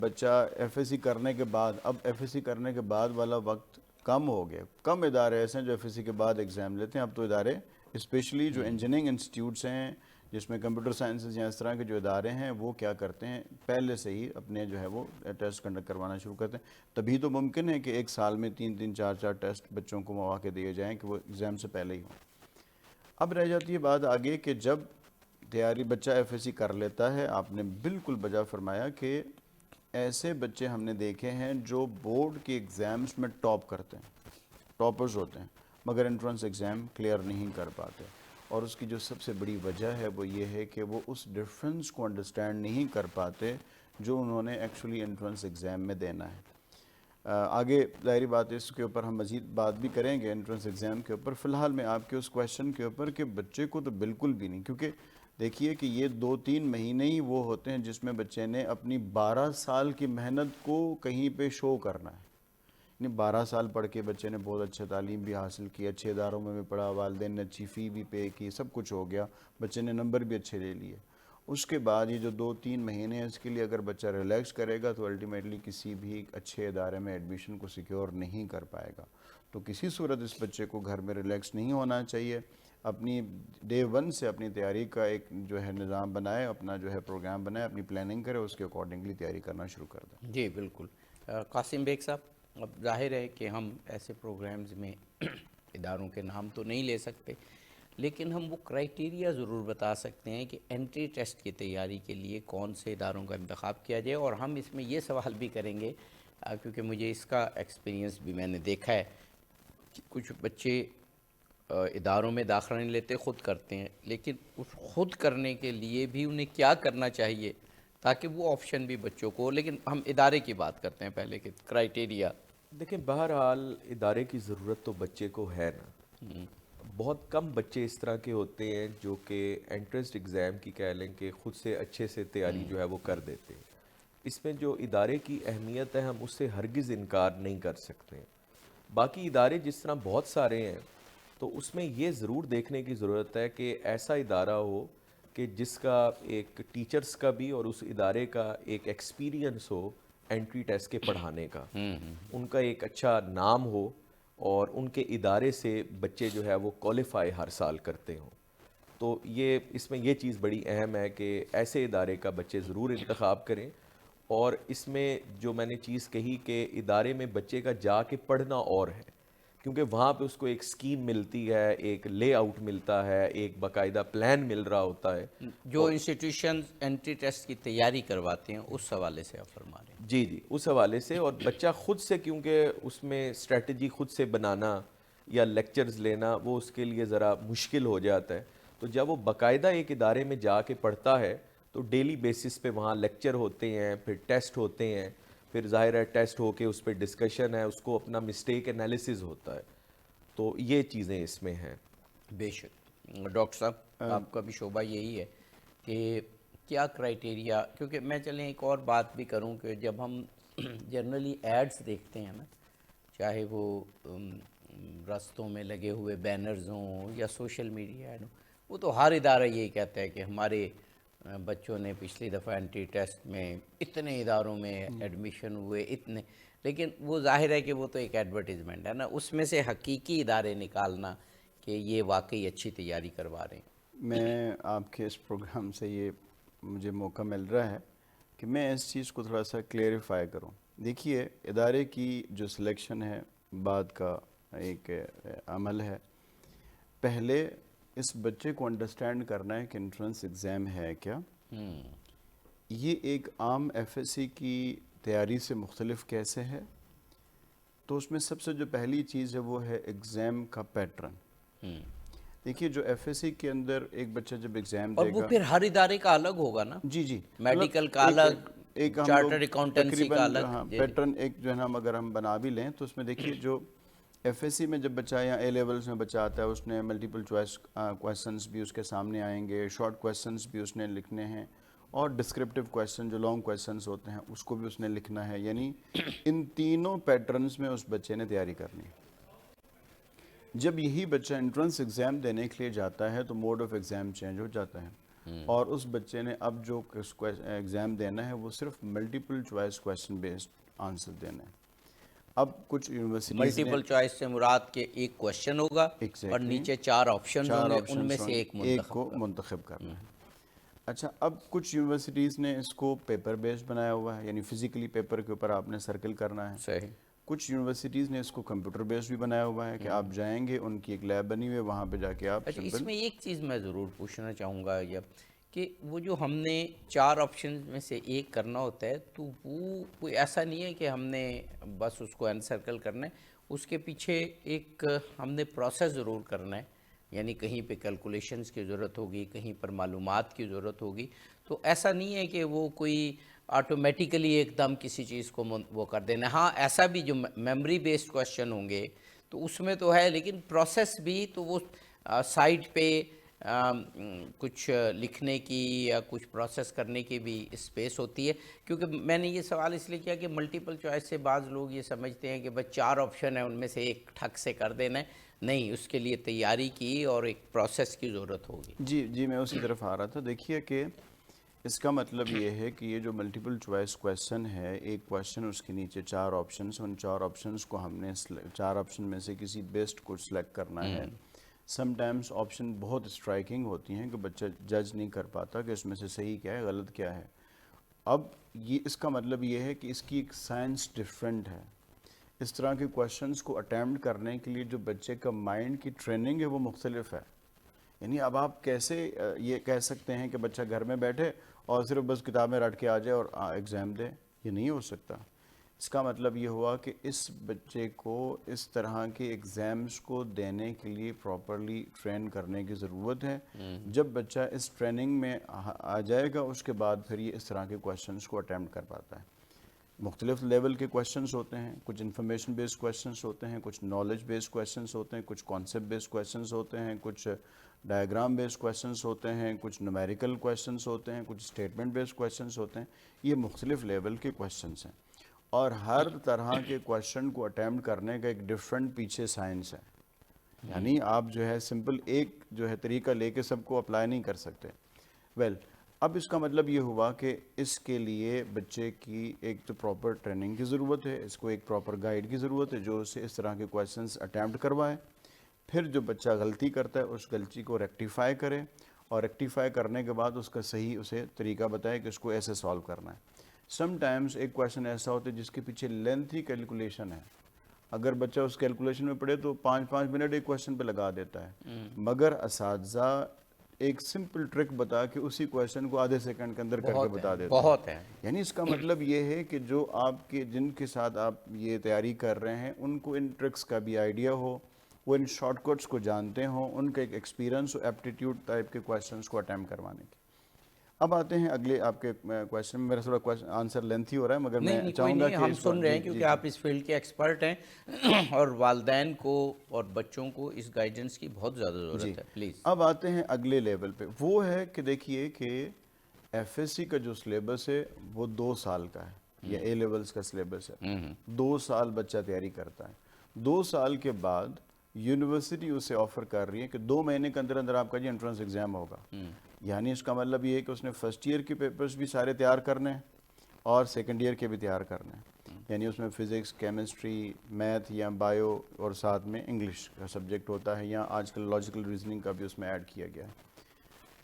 بچہ ایف ایس سی کرنے کے بعد، اب ایف ایس سی کرنے کے بعد والا وقت کم ہو گیا. کم ادارے ایسے ہیں جو ایف ایس سی کے بعد ایگزام لیتے ہیں. اب تو ادارے اسپیشلی جو انجینئرنگ انسٹیٹیوٹس ہیں جس میں کمپیوٹر سائنسز یا اس طرح کے جو ادارے ہیں، وہ کیا کرتے ہیں، پہلے سے ہی اپنے جو ہے وہ ٹیسٹ کنڈکٹ کروانا شروع کرتے ہیں. تبھی تو ممکن ہے کہ ایک سال میں 3 4 ٹیسٹ بچوں کو مواقع دیے جائیں کہ وہ ایگزام سے پہلے ہی ہوں. اب رہ جاتی ہے بات آگے کہ جب تیاری بچہ ایف ایس سی کر لیتا ہے، آپ نے بالکل بجا فرمایا کہ ایسے بچے ہم نے دیکھے ہیں جو بورڈ کے ایگزامس میں ٹاپ کرتے ہیں، ٹاپرز ہوتے ہیں، مگر انٹرنس ایگزام کلیئر نہیں کر پاتے. اور اس کی جو سب سے بڑی وجہ ہے وہ یہ ہے کہ وہ اس ڈفرینس کو انڈرسٹینڈ نہیں کر پاتے جو انہوں نے ایکچولی انٹرنس ایگزام میں دینا ہے. آگے ظاہری بات ہے اس کے اوپر ہم مزید بات بھی کریں گے انٹرنس ایگزام کے اوپر. فی الحال میں آپ کے اس کویشچن کے اوپر کہ بچے کو تو بالکل بھی نہیں، کیونکہ دیکھیے کہ یہ 2-3 مہینے ہی وہ ہوتے ہیں جس میں بچے نے اپنی 12 سال کی محنت کو کہیں پہ شو کرنا ہے. یعنی 12 سال پڑھ کے بچے نے بہت اچھا تعلیم بھی حاصل کی، اچھے اداروں میں بھی پڑھا، والدین نے اچھی فی بھی پے کی، سب کچھ ہو گیا، بچے نے نمبر بھی اچھے لے لیے. اس کے بعد یہ جو 2-3 مہینے ہیں اس کے لیے اگر بچہ ریلیکس کرے گا تو الٹیمیٹلی کسی بھی اچھے ادارے میں ایڈمیشن کو سیکیور نہیں کر پائے گا. تو کسی صورت اس بچے کو گھر میں ریلیکس نہیں ہونا چاہیے. اپنی ڈے 1 سے اپنی تیاری کا ایک جو ہے نظام بنائے، اپنا جو ہے پروگرام بنائے، اپنی پلاننگ کرے، اس کے اکارڈنگلی تیاری کرنا شروع کر دیں. جی بالکل. قاسم بیگ صاحب، اب ظاہر ہے کہ ہم ایسے پروگرامز میں اداروں کے نام تو نہیں لے سکتے، لیکن ہم وہ کرائیٹیریا ضرور بتا سکتے ہیں کہ انٹری ٹیسٹ کی تیاری کے لیے کون سے اداروں کا انتخاب کیا جائے. اور ہم اس میں یہ سوال بھی کریں گے کیونکہ مجھے اس کا ایکسپیرینس بھی میں نے دیکھا ہے کہ کچھ بچے اداروں میں داخلہ نہیں لیتے، خود کرتے ہیں، لیکن اس خود کرنے کے لیے بھی انہیں کیا کرنا چاہیے تاکہ وہ آپشن بھی بچوں کو. لیکن ہم ادارے کی بات کرتے ہیں پہلے کہ کرائیٹیریا. دیکھیں بہرحال ادارے کی ضرورت تو بچے کو ہے نا. بہت کم بچے اس طرح کے ہوتے ہیں جو کہ انٹرنس ایگزام کی کہہ لیں کہ خود سے اچھے سے تیاری جو ہے وہ کر دیتے ہیں. اس میں جو ادارے کی اہمیت ہے ہم اس سے ہرگز انکار نہیں کر سکتے. باقی ادارے جس طرح بہت سارے ہیں تو اس میں یہ ضرور دیکھنے کی ضرورت ہے کہ ایسا ادارہ ہو کہ جس کا ایک ٹیچرز کا بھی اور اس ادارے کا ایک ایکسپیرینس ہو انٹری ٹیسٹ کے پڑھانے کا. ان کا ایک اچھا نام ہو اور ان کے ادارے سے بچے جو ہے وہ کوالیفائی ہر سال کرتے ہوں. تو یہ اس میں یہ چیز بڑی اہم ہے کہ ایسے ادارے کا بچے ضرور انتخاب کریں. اور اس میں جو میں نے چیز کہی کہ ادارے میں بچے کا جا کے پڑھنا اور ہے، کیونکہ وہاں پہ اس کو ایک سکیم ملتی ہے، ایک لے آؤٹ ملتا ہے، ایک باقاعدہ پلان مل رہا ہوتا ہے. جو انسٹیٹیوشنز انٹری ٹیسٹ کی تیاری کرواتے ہیں اس حوالے سے آپ فرما رہے ہیں. جی اس حوالے سے. اور بچہ خود سے، کیونکہ اس میں اسٹریٹجی خود سے بنانا یا لیکچرز لینا وہ اس کے لیے ذرا مشکل ہو جاتا ہے. تو جب وہ باقاعدہ ایک ادارے میں جا کے پڑھتا ہے تو ڈیلی بیسس پہ وہاں لیکچر ہوتے ہیں، پھر ٹیسٹ ہوتے ہیں، پھر ظاہر ہے ٹیسٹ ہو کے اس پہ ڈسکشن ہے، اس کو اپنا مسٹیک انالیسز ہوتا ہے. تو یہ چیزیں اس میں ہیں. بے شک. ڈاکٹر صاحب آپ کا بھی شعبہ یہی ہے کہ کیا کرائیٹیریا، کیونکہ میں چلیں ایک اور بات بھی کروں کہ جب ہم جنرلی ایڈز دیکھتے ہیں نا، چاہے وہ رستوں میں لگے ہوئے بینرز ہوں یا سوشل میڈیا ایڈ ہوں، وہ تو ہر ادارہ یہی کہتا ہے کہ ہمارے بچوں نے پچھلی دفعہ انٹری ٹیسٹ میں اتنے اداروں میں ایڈمیشن ہوئے اتنے. لیکن وہ ظاہر ہے کہ وہ تو ایک ایڈورٹیزمنٹ ہے نا، اس میں سے حقیقی ادارے نکالنا کہ یہ واقعی اچھی تیاری کروا رہے ہیں۔ میں آپ کے اس پروگرام سے یہ مجھے موقع مل رہا ہے کہ میں اس چیز کو تھوڑا سا کلیریفائی کروں۔ دیکھیے، ادارے کی جو سلیکشن ہے بعد کا ایک عمل ہے۔ پہلے اس بچے کو انڈرسٹینڈ کرنا ہے کہ انٹرنس ایگزام ہے کیا، یہ ایک عام ایف ایس سی کی تیاری سے مختلف کیسے ہے۔ تو اس میں سب سے جو پہلی چیز ہے وہ ہے ایگزام کا پیٹرن۔ دیکھیے، جو ایف ایس سی کے اندر ایک بچہ جب ایگزام اور دے وہ گا، پھر ہر ادارے کا الگ ہوگا نا، جی میڈیکل کا الگ، چارٹر اکاؤنٹنسی کا الگ، پیٹرن ایک جو ہے نا اگر ہم بنا بھی لیں تو اس میں دیکھیے جو ایف ایس سی میں جب بچہ یا اے لیولز میں بچہ آتا ہے اس نے ملٹیپل چوائس کویسچنس بھی اس کے سامنے آئیں گے، شارٹ کویسچنس بھی اس نے لکھنے ہیں، اور ڈسکرپٹیو کویسچن جو لانگ کویسچنس ہوتے ہیں اس کو بھی اس نے لکھنا ہے۔ یعنی ان تینوں پیٹرنز میں اس بچے نے تیاری کرنی ہے۔ جب یہی بچہ انٹرنس ایگزام دینے کے لیے جاتا ہے تو موڈ آف ایگزام چینج ہو جاتا ہے، اور اس بچے نے اب جو ایگزام دینا ہے وہ صرف multiple choice question based answer دینا ہے۔ اب کچھ یونیورسٹیز نے ملٹیپل چوائس سے مراد کے ایک کوشچن ہوگا اور نیچے 4 آپشن ہوں گے، ان میں سے ایک کو منتخب کرنا ہے۔ اچھا، اب کچھ یونیورسٹیز نے اس کو پیپر بیسڈ بنایا ہوا ہے، یعنی فزیکلی پیپر کے اوپر آپ نے سرکل کرنا ہے۔ صحیح۔ کچھ یونیورسٹیز نے اس کو کمپیوٹر بیسڈ بھی بنایا ہوا ہے کہ آپ جائیں گے، ان کی ایک لیب بنی ہوئی ہے، وہاں پہ جا کے آپ اچھا، اس میں ایک چیز میں ضرور پوچھنا چاہوں گا یہ کہ وہ جو ہم نے 4 آپشن میں سے ایک کرنا ہوتا ہے تو وہ کوئی ایسا نہیں ہے کہ ہم نے بس اس کو انسرکل کرنا ہے، اس کے پیچھے ایک ہم نے پروسیس ضرور کرنا ہے، یعنی کہیں پہ کیلکولیشنز کی ضرورت ہوگی، کہیں پر معلومات کی ضرورت ہوگی۔ تو ایسا نہیں ہے کہ وہ کوئی آٹومیٹیکلی ایک دم کسی چیز کو وہ کر دینا۔ ہاں، ایسا بھی جو میموری بیسڈ کویسچن ہوں گے تو اس میں تو ہے، لیکن پروسیس بھی تو وہ سائٹ پہ کچھ لکھنے کی یا کچھ پروسیس کرنے کی بھی اسپیس ہوتی ہے۔ کیونکہ میں نے یہ سوال اس لیے کیا کہ ملٹیپل چوائس سے بعض لوگ یہ سمجھتے ہیں کہ بس 4 آپشن ہیں، ان میں سے ایک ٹھک سے کر دینا ہے۔ نہیں، اس کے لیے تیاری کی اور ایک پروسیس کی ضرورت ہوگی۔ جی میں اسی طرف آ رہا تھا۔ دیکھیے کہ اس کا مطلب یہ ہے کہ یہ جو ملٹیپل چوائس کویسچن ہے، ایک کویسچن اس کے نیچے 4 آپشنس، ان 4 آپشنس کو ہم نے 4 آپشن میں سے کسی بیسٹ کو سلیکٹ کرنا ہے۔ سم ٹائمز آپشن بہت اسٹرائکنگ ہوتی ہیں کہ بچہ جج نہیں کر پاتا کہ اس میں سے صحیح کیا ہے، غلط کیا ہے۔ اب یہ اس کا مطلب یہ ہے کہ اس کی ایک سائنس ڈیفرنٹ ہے۔ اس طرح کے کویسچنس کو اٹیمپٹ کرنے کے لیے جو بچے کا مائنڈ کی ٹریننگ ہے وہ مختلف ہے۔ یعنی اب آپ کیسے یہ کہہ سکتے ہیں کہ بچہ گھر میں بیٹھے اور صرف بس کتابیں رٹ کے آ جائے اور ایگزام دے، یہ نہیں ہو سکتا۔ اس کا مطلب یہ ہوا کہ اس بچے کو اس طرح کے ایگزامز کو دینے کے لیے پراپرلی ٹرین کرنے کی ضرورت ہے۔ جب بچہ اس ٹریننگ میں آ جائے گا اس کے بعد پھر یہ اس طرح کے کویسچنس کو اٹیمپٹ کر پاتا ہے۔ مختلف لیول کے کویسچنس ہوتے ہیں، کچھ انفارمیشن بیسڈ کویسچنس ہوتے ہیں، کچھ نالج بیسڈ کویسچنس ہوتے ہیں، کچھ کانسیپٹ بیسڈ کویسچنس ہوتے ہیں، کچھ ڈائیگرام بیسڈ کویسچنس ہوتے ہیں، کچھ نومیریکل کویسچنس ہوتے ہیں، کچھ اسٹیٹمنٹ بیسڈ کویسچنس ہوتے ہیں۔ یہ مختلف لیول کے کویسچنس ہیں، اور ہر طرح کے کویسچن کو اٹیمپٹ کرنے کا ایک ڈفرینٹ پیچھے سائنس ہے۔ یعنی آپ جو ہے سمپل ایک جو ہے طریقہ لے کے سب کو اپلائی نہیں کر سکتے۔ اب اس کا مطلب یہ ہوا کہ اس کے لیے بچے کی ایک تو پراپر ٹریننگ کی ضرورت ہے، اس کو ایک پراپر گائیڈ کی ضرورت ہے جو اسے اس طرح کے کویسچنس اٹیمپٹ کروائے۔ پھر جو بچہ غلطی کرتا ہے اس غلطی کو ریکٹیفائی کرے، اور ریکٹیفائی کرنے کے بعد اس کا صحیح اسے طریقہ بتائے کہ اس کو ایسے سالو کرنا ہے۔ سم ٹائمز ایک کویسچن ایسا ہوتا ہے جس کے پیچھے لینتھی کیلکولیشن ہے، اگر بچہ اس کیلکولیشن میں پڑھے تو 5 منٹ ایک کویسچن پہ لگا دیتا ہے، مگر اساتذہ ایک سمپل ٹرک بتا کے اسی کویسچن کو آدھے سیکنڈ کے اندر کر کے بتا دیتے ہیں۔ بہت ہے۔ یعنی اس کا مطلب یہ ہے کہ جو آپ کے جن کے ساتھ آپ یہ تیاری کر رہے ہیں ان کو ان ٹرکس کا بھی آئیڈیا ہو، وہ ان شارٹ کٹس کو جانتے ہوں، ان کا ایک ایکسپیرینس ہو ایپٹیٹیوڈ ٹائپ کے کویسچنس کو اٹیمپٹ کروانے کی۔ اب آتے ہیں اگلے آپ کے کویسچن میں، میرا تھوڑا آنسر لینتھی ہو رہا ہے مگر میں چاہوں گا کہ ہم سن رہے ہیں کیونکہ آپ اس فیلڈ کے ایکسپرٹ ہیں اور والدین کو اور بچوں کو اس گائیڈنس کی بہت زیادہ ضرورت ہے۔ پلیز اب آتے ہیں اگلے لیول پہ، وہ ہے کہ دیکھیے کہ ایف ایس سی کا جو سلیبس ہے وہ 2 سال کا ہے، یا اے لیولز کا سلیبس ہے۔ 2 سال بچہ تیاری کرتا ہے۔ 2 سال کے بعد یونیورسٹی اسے آفر کر رہی ہے کہ 2 مہینے کے اندر اندر آپ کا انٹرنس ایگزام ہوگا۔ یعنی اس کا مطلب یہ ہے کہ اس نے فرسٹ ایئر کے پیپرز بھی سارے تیار کرنے ہیں اور سیکنڈ ایئر کے بھی تیار کرنے ہیں۔ یعنی اس میں فزکس، کیمسٹری، میتھ یا بایو اور ساتھ میں انگلش کا سبجیکٹ ہوتا ہے، یا آج کل لاجیکل ریزننگ کا بھی اس میں ایڈ کیا گیا ہے۔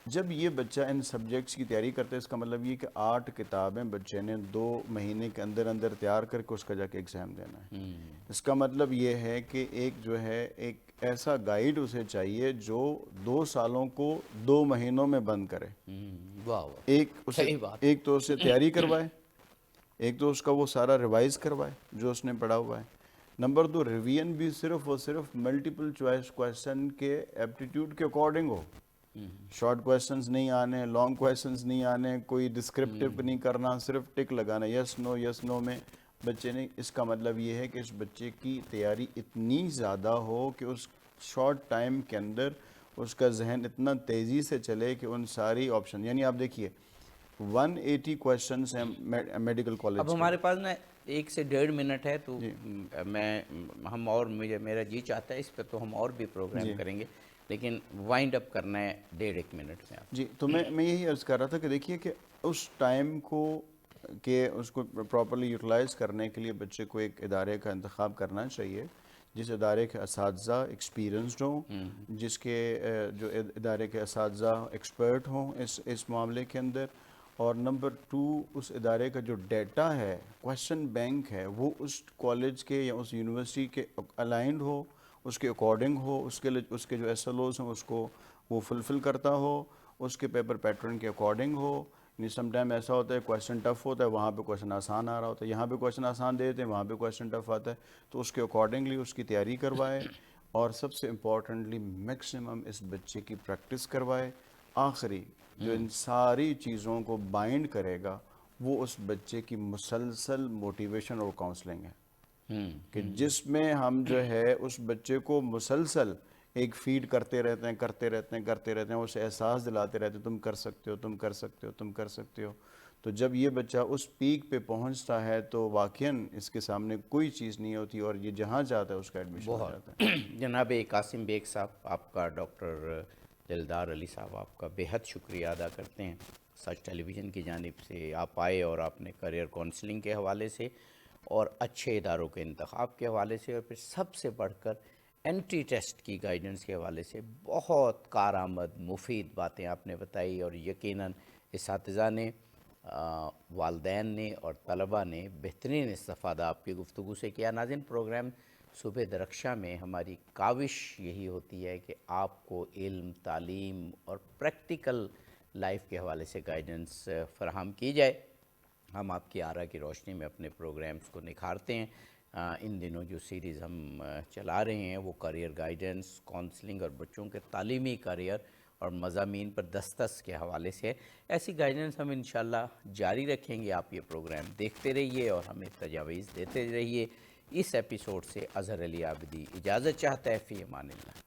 جب یہ بچہ ان سبجیکٹس کی تیاری کرتا ہے، اس کا مطلب یہ کہ 8 کتابیں بچے نے 2 مہینے کے اندر اندر تیار کر کے اس کا جا کے ایگزام دینا ہے۔ اس کا مطلب یہ ہے کہ ایک جو ہے ایک ایسا گائیڈ اسے چاہیے جو 2 سالوں کو 2 مہینوں میں بند کرے۔ واہ ایک ایک تو اسے تیاری کروائے، ایک تو اس کا وہ سارا ریوائز کروائے جو اس نے پڑھا ہوا ہے۔ نمبر 2، ریویژن بھی صرف اور صرف ملٹیپل چوائس کویسچن کے ایپٹیٹیوڈ کے اکارڈنگ ہو، شارٹ کویسچنز نہیں آنے، لانگ کویسچنز نہیں آنے، کوئی ڈسکرپٹیو نہیں کرنا، صرف ٹک لگانا یس نو میں بچے نے۔ اس کا مطلب یہ ہے کہ اس بچے کی تیاری اتنی زیادہ ہو کہ اس شارٹ ٹائم کے اندر اس کا ذہن اتنا تیزی سے چلے کہ ان ساری آپشن، یعنی آپ دیکھیے 180 کویسچنز ہیں میڈیکل کالج۔ اب ہمارے پاس نا 1 سے 1.5 منٹ ہے، تو ہم اور میرا جی چاہتا ہے اس پہ تو ہم اور بھی پروگرام کریں گے، لیکن وائنڈ اپ کرنا ہے 1.5 منٹ میں آپ۔ جی، تو میں یہی عرض کر رہا تھا کہ دیکھیے کہ اس ٹائم کو کہ اس کو پراپرلی یوٹیلائز کرنے کے لیے بچے کو ایک ادارے کا انتخاب کرنا چاہیے جس ادارے کے اساتذہ ایکسپیرینسڈ ہوں، جس کے جو ادارے کے اساتذہ ایکسپرٹ ہوں اس معاملے کے اندر، اور نمبر 2 اس ادارے کا جو ڈیٹا ہے، کویسچن بینک ہے، وہ اس کالج کے یا اس یونیورسٹی کے الائنڈ ہو، اس کے اکارڈنگ ہو، اس کے جو ایس ایل اوز ہیں اس کو وہ فلفل کرتا ہو، اس کے پیپر پیٹرن کے اکارڈنگ ہو۔ یعنی سم ٹائم ایسا ہوتا ہے کویسچن ٹف ہوتا ہے، وہاں پہ کویسچن آسان آ رہا ہوتا ہے، یہاں پہ کویسچن آسان دے دیتے ہیں، وہاں پہ کویسچن ٹف آتا ہے، تو اس کے اکارڈنگلی اس کی تیاری کروائے، اور سب سے امپورٹنٹلی میکسیمم اس بچے کی پریکٹس کروائے۔ آخری جو ان ساری چیزوں کو بائنڈ کرے گا وہ اس بچے کی مسلسل موٹیویشن اور کاؤنسلنگ ہے، کہ جس میں ہم جو ہے اس بچے کو مسلسل ایک فیڈ کرتے رہتے ہیں، اسے احساس دلاتے رہتے ہیں تم کر سکتے ہو۔ تو جب یہ بچہ اس پیک پہ پہنچتا ہے تو واقعاً اس کے سامنے کوئی چیز نہیں ہوتی، اور یہ جہاں چاہتا ہے اس کا ایڈمیشن ہو جاتا ہے۔ جناب قاسم بیگ صاحب، آپ کا، ڈاکٹر دلدار علی صاحب، آپ کا بہت شکریہ ادا کرتے ہیں۔ سچ ٹیلی ویژن کی جانب سے آپ آئے اور آپ نے کیریئر کونسلنگ کے حوالے سے اور اچھے اداروں کے انتخاب کے حوالے سے، اور پھر سب سے بڑھ کر اینٹی ٹیسٹ کی گائیڈنس کے حوالے سے بہت کارآمد مفید باتیں آپ نے بتائی، اور یقیناً اساتذہ نے، والدین نے اور طلباء نے بہترین استفادہ آپ کی گفتگو سے کیا۔ ناظرین، پروگرام صبح درخشاں میں ہماری کاوش یہی ہوتی ہے کہ آپ کو علم، تعلیم اور پریکٹیکل لائف کے حوالے سے گائیڈنس فراہم کی جائے۔ ہم آپ کی آرا کی روشنی میں اپنے پروگرامز کو نکھارتے ہیں۔ ان دنوں جو سیریز ہم چلا رہے ہیں وہ کیریئر گائیڈنس، کونسلنگ اور بچوں کے تعلیمی کیریئر اور مضامین پر دسترس کے حوالے سے۔ ایسی گائیڈنس ہم انشاءاللہ جاری رکھیں گے۔ آپ یہ پروگرام دیکھتے رہیے اور ہمیں تجاویز دیتے رہیے۔ اس ایپیسوڈ سے اظہر علی عابدی اجازت چاہتا ہے۔ فی امان اللہ۔